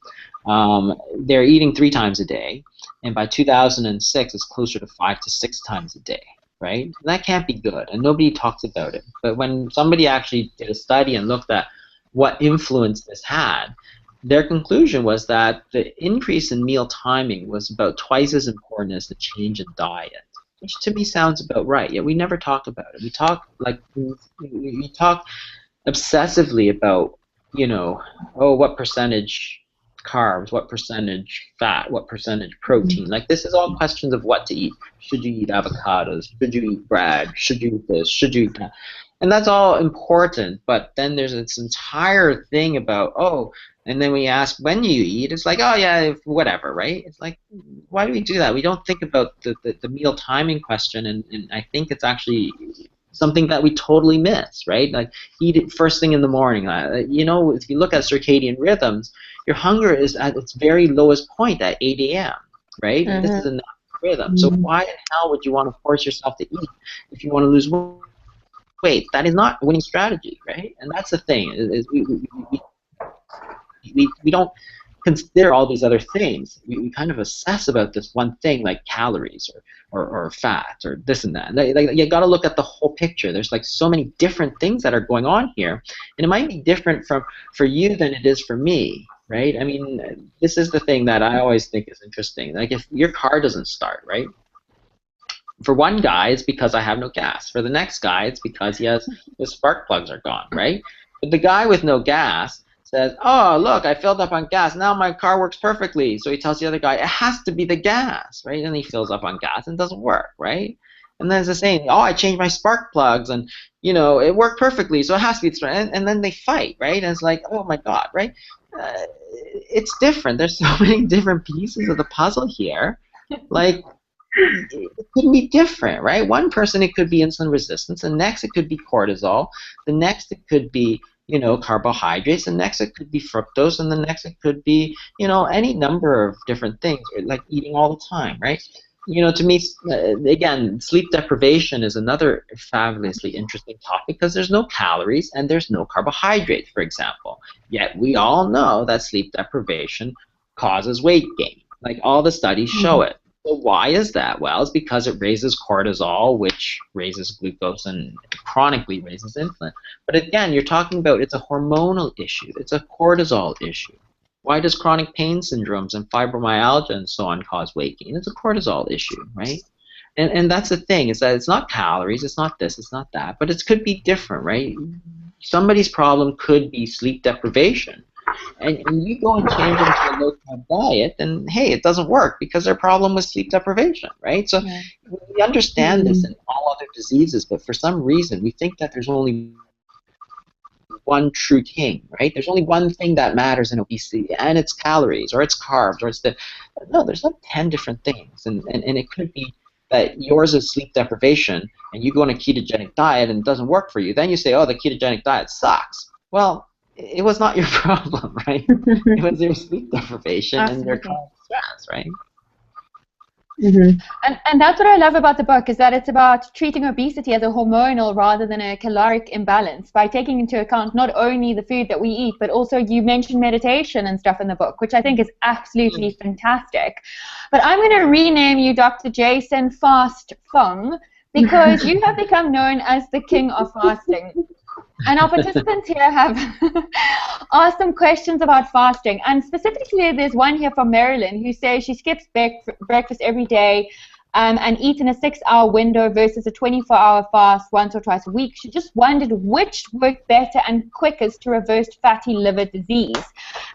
they're eating 3 times a day. And by 2006, it's closer to 5 to 6 times a day, right? And that can't be good, and nobody talks about it. But when somebody actually did a study and looked at what influence this had, their conclusion was that the increase in meal timing was about twice as important as the change in diet, which to me sounds about right. Yet we never talk about it. We talk we talk obsessively about, what percentage carbs, what percentage fat, what percentage protein. Like, this is all questions of what to eat. Should you eat avocados? Should you eat bread? Should you eat this? Should you eat that? And that's all important, but then there's this entire thing about, and then we ask when you eat, it's like, oh yeah, whatever, right? It's like, why do we do that? We don't think about the meal timing question, and I think it's actually something that we totally miss, right? Like, eat it first thing in the morning. If you look at circadian rhythms, your hunger is at its very lowest point at 8 a.m., right? This is a natural rhythm. So why in hell would you want to force yourself to eat if you want to lose weight? That is not a winning strategy, right? And that's the thing, is we don't consider all these other things. You kind of assess about this one thing, like calories or fat or this and that. Like you got to look at the whole picture. There's like so many different things that are going on here, and it might be different for you than it is for me, right? I mean, this is the thing that I always think is interesting. Like if your car doesn't start, right? For one guy, it's because I have no gas. For the next guy, it's because his spark plugs are gone, right? But the guy with no gas says, oh, look, I filled up on gas. Now my car works perfectly. So he tells the other guy, it has to be the gas, right? And he fills up on gas and it doesn't work, right? And then there's the saying, oh, I changed my spark plugs and, it worked perfectly, so it has to be. And then they fight, right? And it's like, oh, my God, right? It's different. There's so many different pieces of the puzzle here. Like, it could be different, right? One person, it could be insulin resistance. The next, it could be cortisol. The next, it could be carbohydrates, and next it could be fructose, and the next it could be, any number of different things, like eating all the time, right? To me, again, sleep deprivation is another fabulously interesting topic because there's no calories and there's no carbohydrates, for example. Yet we all know that sleep deprivation causes weight gain. Like all the studies show it. So why is that? Well, it's because it raises cortisol, which raises glucose and chronically raises insulin. But again, you're talking about it's a hormonal issue. It's a cortisol issue. Why does chronic pain syndromes and fibromyalgia and so on cause weight gain? It's a cortisol issue, right? And that's the thing, is that it's not calories, it's not this, it's not that, but it could be different, right? Somebody's problem could be sleep deprivation. And you go and change them to a low-carb diet, and hey, it doesn't work because their problem was sleep deprivation, right? So we understand this in all other diseases, but for some reason we think that there's only one true king, right? There's only one thing that matters in obesity, and it's calories, or it's carbs, or it's the... No, there's like 10 different things, and it could be that yours is sleep deprivation, and you go on a ketogenic diet and it doesn't work for you. Then you say, oh, the ketogenic diet sucks. Well, it was not your problem, right? It was your sleep deprivation and your chronic stress, right? And that's what I love about the book, is that it's about treating obesity as a hormonal rather than a caloric imbalance by taking into account not only the food that we eat, but also you mentioned meditation and stuff in the book, which I think is absolutely fantastic. But I'm going to rename you Dr. Jason Fung because you have become known as the king of fasting. And our participants here have asked some questions about fasting. And specifically, there's one here from Marilyn who says she skips breakfast every day and eats in a 6-hour window versus a 24-hour fast once or twice a week. She just wondered which worked better and quickest to reverse fatty liver disease.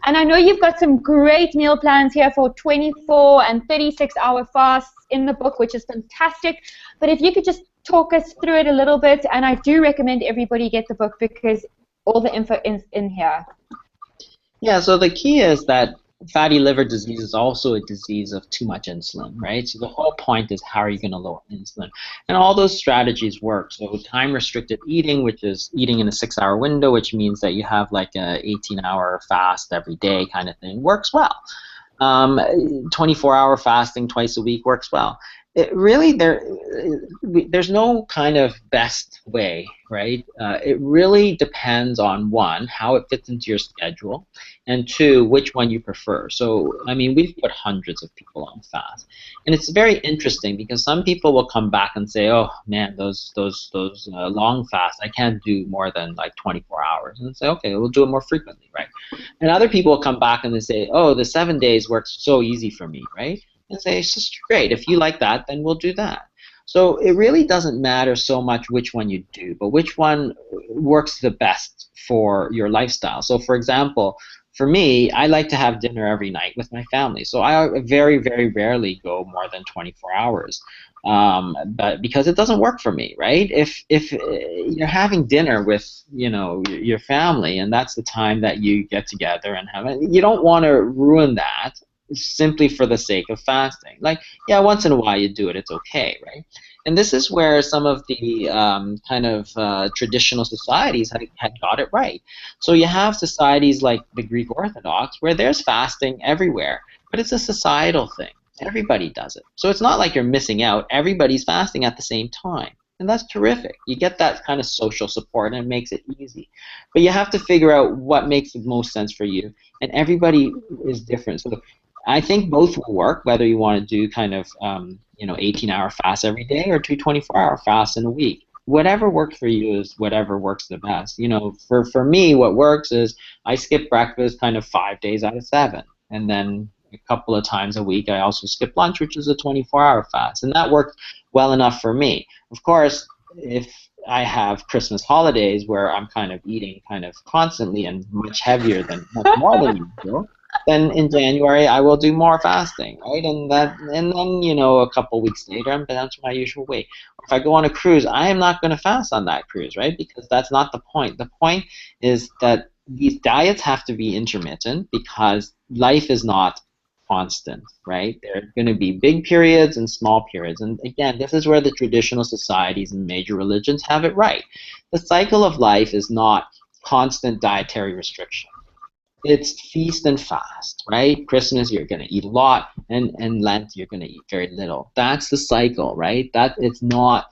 And I know you've got some great meal plans here for 24 and 36-hour fasts in the book, which is fantastic. But if you could just talk us through it a little bit, and I do recommend everybody get the book because all the info is in here. Yeah, so the key is that fatty liver disease is also a disease of too much insulin, right? So the whole point is how are you going to lower insulin? And all those strategies work. So time-restricted eating, which is eating in a 6-hour window, which means that you have like a 18-hour fast every day kind of thing, works well. 24-hour fasting twice a week works well. It really, there's no kind of best way, right? It really depends on, one, how it fits into your schedule, and two, which one you prefer. So, I mean, we've put hundreds of people on fast, and it's very interesting because some people will come back and say, oh man, those long fasts, I can't do more than like 24 hours, and say, okay, we'll do it more frequently, right? And other people will come back and they say, oh, the 7 days works so easy for me, right? And say, it's just great. If you like that, then we'll do that. So it really doesn't matter so much which one you do, but which one works the best for your lifestyle. So for example, for me, I like to have dinner every night with my family. So I very, very rarely go more than 24 hours. But because it doesn't work for me, right? If you're having dinner with, your family, and that's the time that you get together and have it, you don't want to ruin that simply for the sake of fasting. Like, yeah, once in a while you do it, it's okay, right? And this is where some of the traditional societies had got it right. So you have societies like the Greek Orthodox where there's fasting everywhere, but it's a societal thing. Everybody does it. So it's not like you're missing out. Everybody's fasting at the same time. And that's terrific. You get that kind of social support, and it makes it easy. But you have to figure out what makes the most sense for you, and everybody is different. So I think both will work, whether you want to do kind of 18-hour fasts every day or 24-hour fasts in a week. Whatever works for you is whatever works the best. For me, what works is I skip breakfast kind of 5 days out of 7, and then a couple of times a week I also skip lunch, which is a 24-hour fast, and that worked well enough for me. Of course, if I have Christmas holidays where I'm kind of eating kind of constantly and much more than usual, then in January I will do more fasting, right? And then a couple weeks later I'm down to my usual weight. If I go on a cruise, I am not going to fast on that cruise, right? Because that's not the point. The point is that these diets have to be intermittent because life is not constant, right? There are going to be big periods and small periods. And again, this is where the traditional societies and major religions have it right. The cycle of life is not constant dietary restriction. It's feast and fast, right? Christmas, you're going to eat a lot, and Lent, you're going to eat very little. That's the cycle, right? That it's not,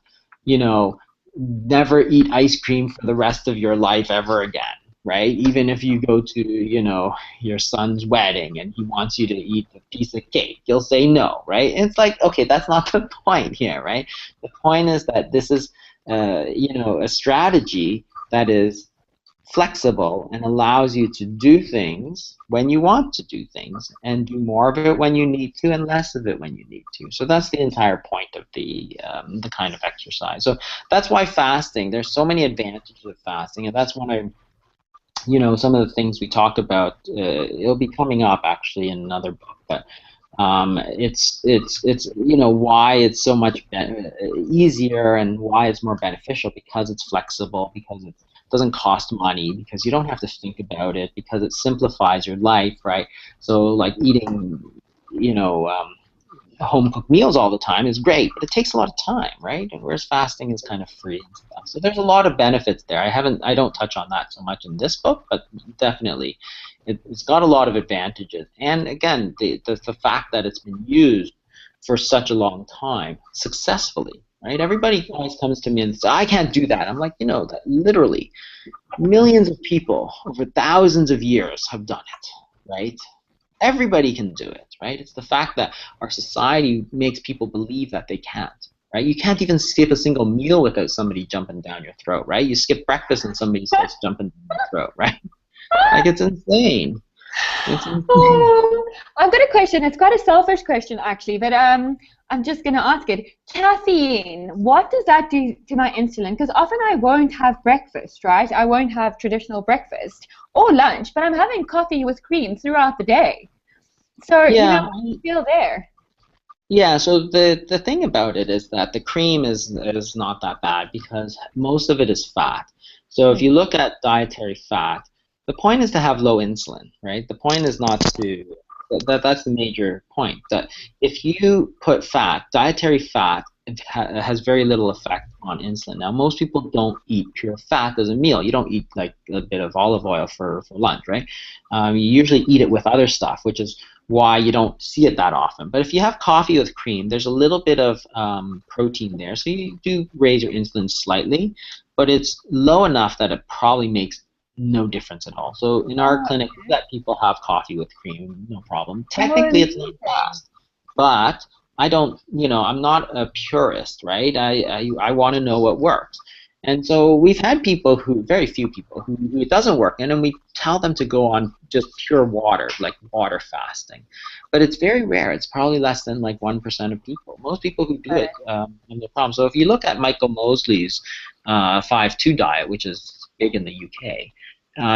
never eat ice cream for the rest of your life ever again, right? Even if you go to, your son's wedding and he wants you to eat a piece of cake, you'll say no, right? And it's like, okay, that's not the point here, right? The point is that this is, a strategy that is flexible and allows you to do things when you want to do things and do more of it when you need to and less of it when you need to. So that's the entire point of the kind of exercise. So that's why fasting, there's so many advantages of fasting, and that's when some of the things we talked about, it'll be coming up actually in another book, but it's why it's so much easier and why it's more beneficial, because it's flexible, because it doesn't cost money, because you don't have to think about it, because it simplifies your life, right? So like eating, home-cooked meals all the time is great, but it takes a lot of time, right? And whereas fasting is kind of free and stuff. So there's a lot of benefits there. I don't touch on that so much in this book, but definitely it's got a lot of advantages. And again, the fact that it's been used for such a long time successfully, right? Everybody always comes to me and says, I can't do that. I'm like, that literally millions of people over thousands of years have done it, right? Everybody can do it, right? It's the fact that our society makes people believe that they can't, right? You can't even skip a single meal without somebody jumping down your throat, right? You skip breakfast and somebody starts jumping down your throat, right? Like, it's insane. It's insane. I've got a question. It's quite a selfish question, actually, but I'm just going to ask it. Caffeine, what does that do to my insulin? Because often I won't have breakfast, right? I won't have traditional breakfast or lunch, but I'm having coffee with cream throughout the day. So, how do you feel there? Yeah, so the thing about it is that the cream is not that bad because most of it is fat. So if you look at dietary fat, the point is to have low insulin, right? The point is not to that's the major point. That if you put fat, dietary fat, has very little effect on insulin. Now, most people don't eat pure fat as a meal. You don't eat like a bit of olive oil for lunch, right? You usually eat it with other stuff, which is why you don't see it that often. But if you have coffee with cream, there's a little bit of protein there, so you do raise your insulin slightly, but it's low enough that it probably makes no difference at all. So in our clinic, we let people have coffee with cream, no problem. Technically, it's not fast, but I don't, I'm not a purist, right? I want to know what works. And so we've had people very few people who it doesn't work, and then we tell them to go on just pure water, like water fasting. But it's very rare. It's probably less than like 1% of people. Most people who do it have no problem. So if you look at Michael Mosley's 5-2 diet, which is big in the UK,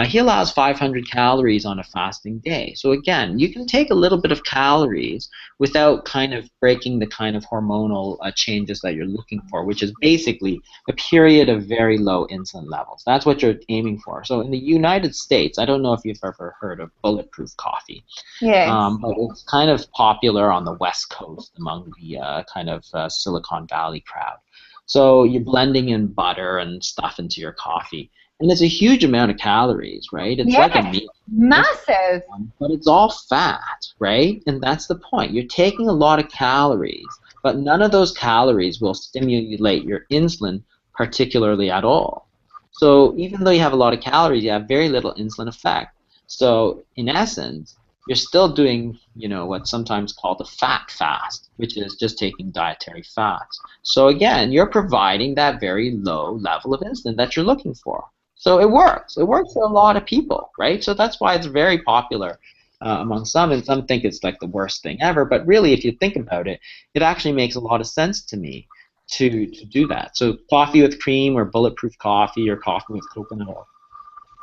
he allows 500 calories on a fasting day. So again, you can take a little bit of calories without kind of breaking the kind of hormonal changes that you're looking for, which is basically a period of very low insulin levels. That's what you're aiming for. So in the United States, I don't know if you've ever heard of bulletproof coffee. Yes. But it's kind of popular on the West Coast among the kind of Silicon Valley crowd. So you're blending in butter and stuff into your coffee. And it's a huge amount of calories, right? It's like a meal. Massive. But it's all fat, right? And that's the point. You're taking a lot of calories but none of those calories will stimulate your insulin particularly at all. So even though you have a lot of calories, you have very little insulin effect. So in essence, you're still doing, what's sometimes called a fat fast, which is just taking dietary fats. So again, you're providing that very low level of insulin that you're looking for. So it works. It works for a lot of people, right? So that's why it's very popular among some, and some think it's like the worst thing ever. But really, if you think about it, it actually makes a lot of sense to me to do that. So coffee with cream or bulletproof coffee or coffee with coconut oil.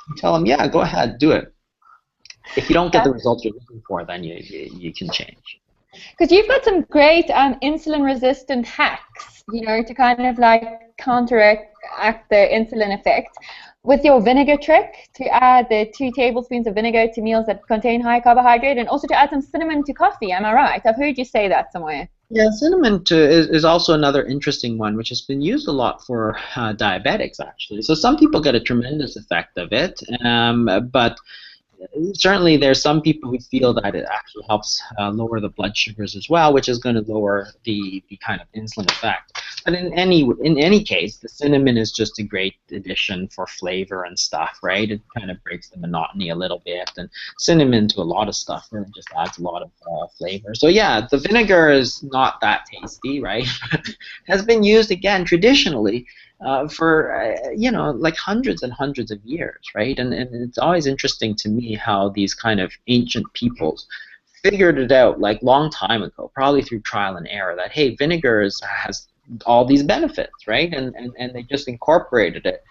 You tell them, yeah, go ahead, do it. If you don't get the results you're looking for, then you can change. Because you've got some great insulin-resistant hacks, to kind of like counteract the insulin effect. With your vinegar trick, to add the 2 tablespoons of vinegar to meals that contain high carbohydrate, and also to add some cinnamon to coffee. Am I right? I've heard you say that somewhere. Yeah, cinnamon is also another interesting one, which has been used a lot for diabetics, actually. So some people get a tremendous effect of it, but certainly there's some people who feel that it actually helps lower the blood sugars as well, which is going to lower the kind of insulin effect. But in any case, the cinnamon is just a great addition for flavor and stuff, right? It kind of breaks the monotony a little bit, and cinnamon to a lot of stuff really just adds a lot of flavor. So yeah, the vinegar is not that tasty, right? Has been used again traditionally for like hundreds and hundreds of years, right? And it's always interesting to me how these kind of ancient peoples figured it out like long time ago, probably through trial and error, that hey, vinegar has all these benefits, right? And they just incorporated it,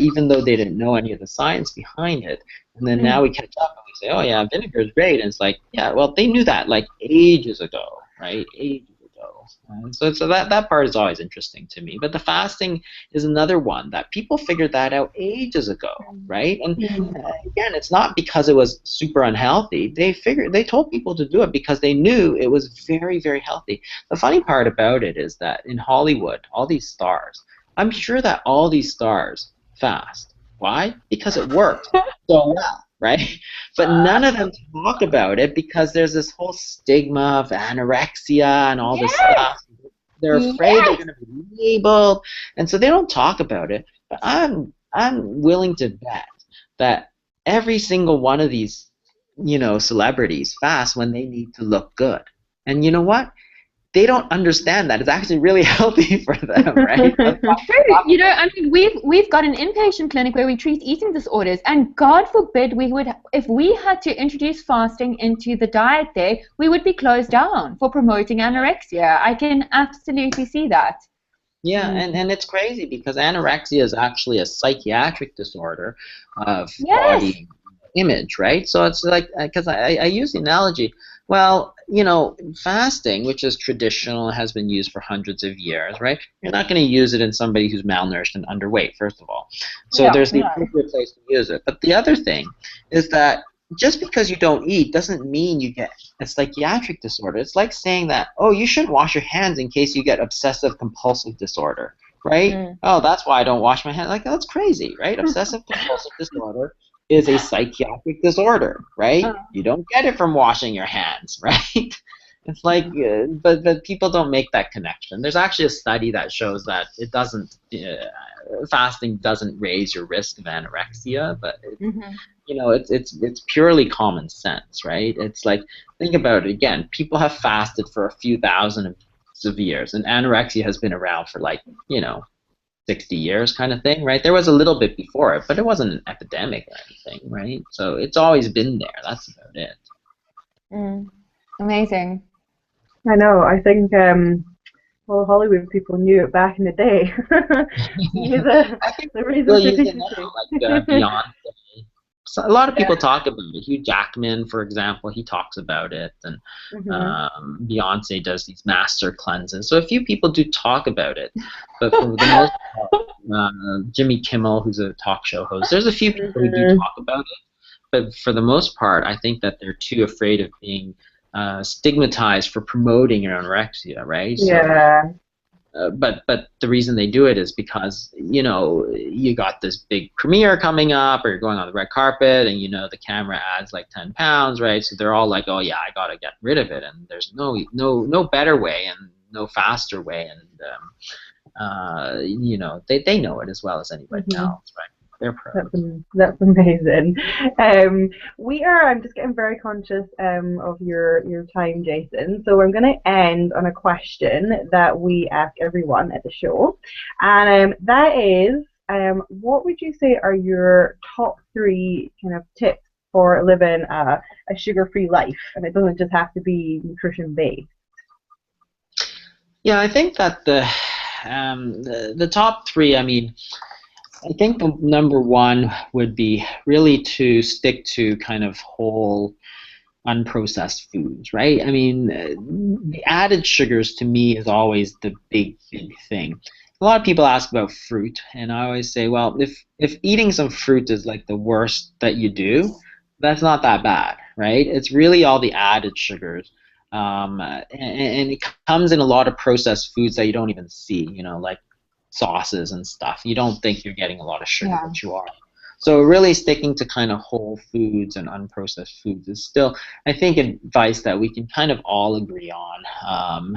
even though they didn't know any of the science behind it. And then now we catch up and we say, oh yeah, vinegar is great. And it's like, yeah, well, they knew that like ages ago, right? Ages ago. So that part is always interesting to me. But the fasting is another one that people figured that out ages ago, right? And again, it's not because it was super unhealthy. They told people to do it because they knew it was very, very healthy. The funny part about it is that in Hollywood, all these stars, I'm sure that all these stars fast. Why? Because it worked so well, right? But none of them talk about it because there's this whole stigma of anorexia and all this stuff. They're afraid they're going to be labeled, and so they don't talk about it. But I'm willing to bet that every single one of these, celebrities fast when they need to look good. And you know what? They don't understand that it's actually really healthy for them, right? True. We've got an inpatient clinic where we treat eating disorders, and God forbid if we had to introduce fasting into the diet there, we would be closed down for promoting anorexia. I can absolutely see that. Yeah, and it's crazy because anorexia is actually a psychiatric disorder of body image, right? So it's like, because I use the analogy, well, fasting, which is traditional, has been used for hundreds of years, right? You're not going to use it in somebody who's malnourished and underweight, first of all. So there's the appropriate place to use it. But the other thing is that just because you don't eat doesn't mean you get a psychiatric disorder. It's like saying that, oh, you shouldn't wash your hands in case you get obsessive compulsive disorder, right? Oh, that's why I don't wash my hands. Like, that's crazy, right? Obsessive compulsive disorder is a psychiatric disorder, right? You don't get it from washing your hands, right? It's like, but people don't make that connection. There's actually a study that shows that it doesn't, fasting doesn't raise your risk of anorexia, but it's purely common sense, right? It's like, think about it again. People have fasted for a few thousand of years, and anorexia has been around for 60 years kind of thing, right? There was a little bit before it, but it wasn't an epidemic or anything, right? So it's always been there. That's about it. Amazing. I know. I think Hollywood people knew it back in the day. I think the reason use it now, like Beyonce. So a lot of people talk about it. Hugh Jackman, for example, he talks about it, and Beyonce does these master cleanses. So a few people do talk about it, but for the most part, Jimmy Kimmel, who's a talk show host, there's a few people who do talk about it, but for the most part, I think that they're too afraid of being stigmatized for promoting anorexia, right? Yeah. But the reason they do it is because you got this big premiere coming up, or you're going on the red carpet, and the camera adds like 10 pounds, right? So they're all like, oh yeah, I gotta get rid of it, and there's no better way, and no faster way, and you know, they know it as well as anybody else, right? They're pros. That's amazing. I'm just getting very conscious of your time, Jason. So I'm going to end on a question that we ask everyone at the show, and that is, what would you say are your top 3 kind of tips for living a sugar-free life? And it doesn't just have to be nutrition-based. Yeah, I think that the top 3, I mean, I think the number 1 would be really to stick to kind of whole, unprocessed foods, right? I mean, the added sugars to me is always the big thing. A lot of people ask about fruit, and I always say, well, if eating some fruit is like the worst that you do, that's not that bad, right? It's really all the added sugars. And it comes in a lot of processed foods that you don't even see, you know, like sauces and stuff. You don't think you're getting a lot of sugar, but you are. So really sticking to kind of whole foods and unprocessed foods is still, I think, advice that we can kind of all agree on.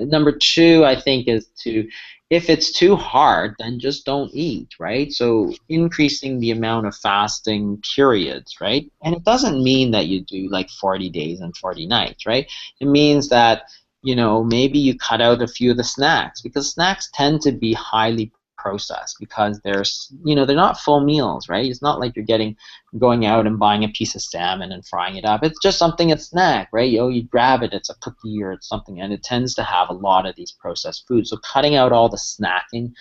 Number 2, I think, is to, if it's too hard, then just don't eat, right? So increasing the amount of fasting periods, right? And it doesn't mean that you do like 40 days and 40 nights, right? It means that, you know, maybe you cut out a few of the snacks, because snacks tend to be highly processed because there's, you know, they're not full meals, right? It's not like you're going out and buying a piece of salmon and frying it up. It's just something, a snack, right? You grab it, it's a cookie or it's something, and it tends to have a lot of these processed foods. So cutting out all the snacking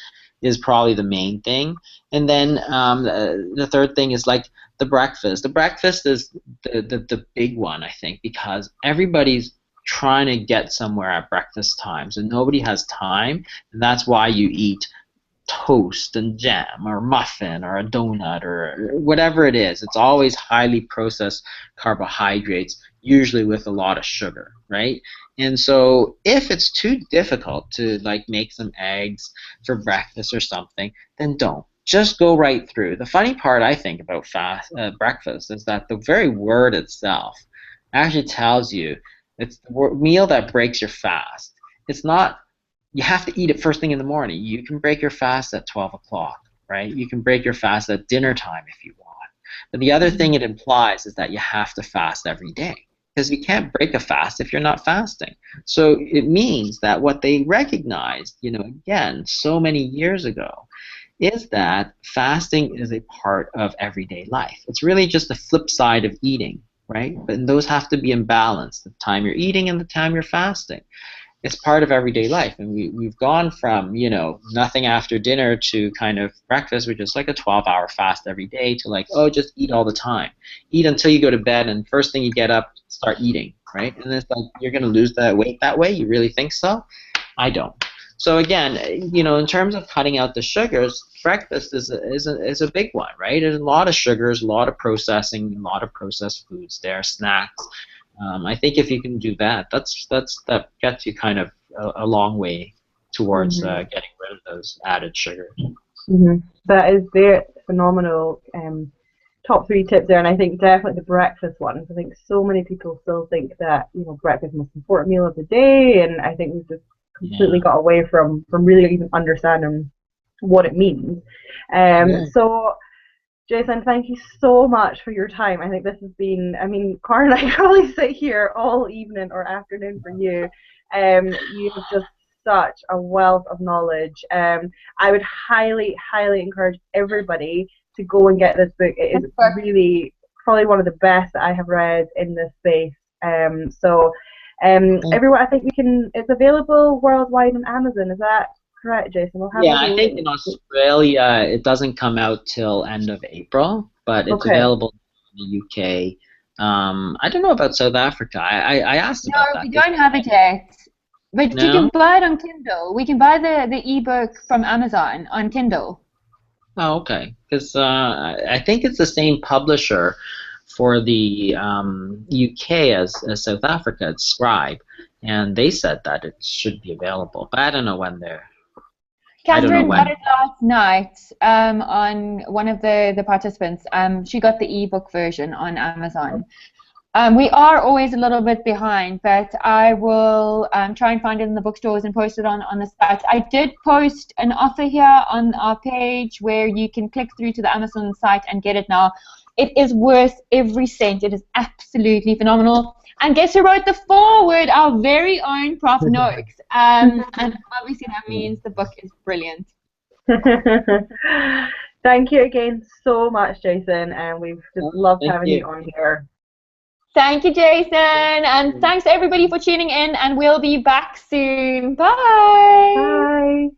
is probably the main thing. And then the third thing is like the breakfast. The breakfast is the big one, I think, because everybody's trying to get somewhere at breakfast time, so nobody has time, and that's why you eat toast and jam or muffin or a donut or whatever it is. It's always highly processed carbohydrates, usually with a lot of sugar, right? And so if it's too difficult to like make some eggs for breakfast or something, then don't. Just go right through. The funny part, I think, about breakfast is that the very word itself actually tells you it's the meal that breaks your fast. It's not you have to eat it first thing in the morning. You can break your fast at 12 o'clock, right? You can break your fast at dinner time if you want. But the other thing it implies is that you have to fast every day, because you can't break a fast if you're not fasting. So it means that what they recognized, you know, again, so many years ago, is that fasting is a part of everyday life. It's really just the flip side of eating, right? But those have to be in balance, the time you're eating and the time you're fasting. It's part of everyday life, and we've gone from, you know, nothing after dinner to kind of breakfast, which is like a 12-hour fast every day, to like, oh, just eat all the time. Eat until you go to bed, and first thing you get up, start eating, right? And it's like, you're going to lose that weight that way? You really think so? I don't. So again, you know, in terms of cutting out the sugars, breakfast is a big one, right? There's a lot of sugars, a lot of processing, a lot of processed foods there, snacks. I think if you can do that, that gets you kind of a long way towards getting rid of those added sugars. That is very phenomenal. Top 3 tips there, and I think definitely the breakfast ones. I think so many people still think that, you know, breakfast is the most important meal of the day, and I think we've just completely got away from really even understanding what it means. So, Jason, thank you so much for your time. I think this has been, I mean, Cara and I probably sit here all evening or afternoon for you. You have just such a wealth of knowledge. I would highly, highly encourage everybody to go and get this book. It is really probably one of the best that I have read in this space. Everyone, I think it's available worldwide on Amazon. Is that correct, Jason? I think in Australia it doesn't come out till end of April, but it's available in the UK. I don't know about South Africa. I asked about that. No, we don't have it yet. But you can buy it on Kindle. We can buy the ebook from Amazon on Kindle. Oh, okay. Because I think it's the same publisher for the UK as South Africa. It's Scribe, and they said that it should be available, but I don't know when they're. Catherine got it last night on one of the participants. She got the ebook version on Amazon. We are always a little bit behind, but I will try and find it in the bookstores and post it on the site. I did post an offer here on our page where you can click through to the Amazon site and get it now. It is worth every cent. It is absolutely phenomenal. And guess who wrote the foreword? Our very own Prof. Noakes. And obviously that means the book is brilliant. Thank you again so much, Jason, and we've just loved having you on here. Thank you, Jason, and thanks everybody for tuning in, and we'll be back soon. Bye. Bye.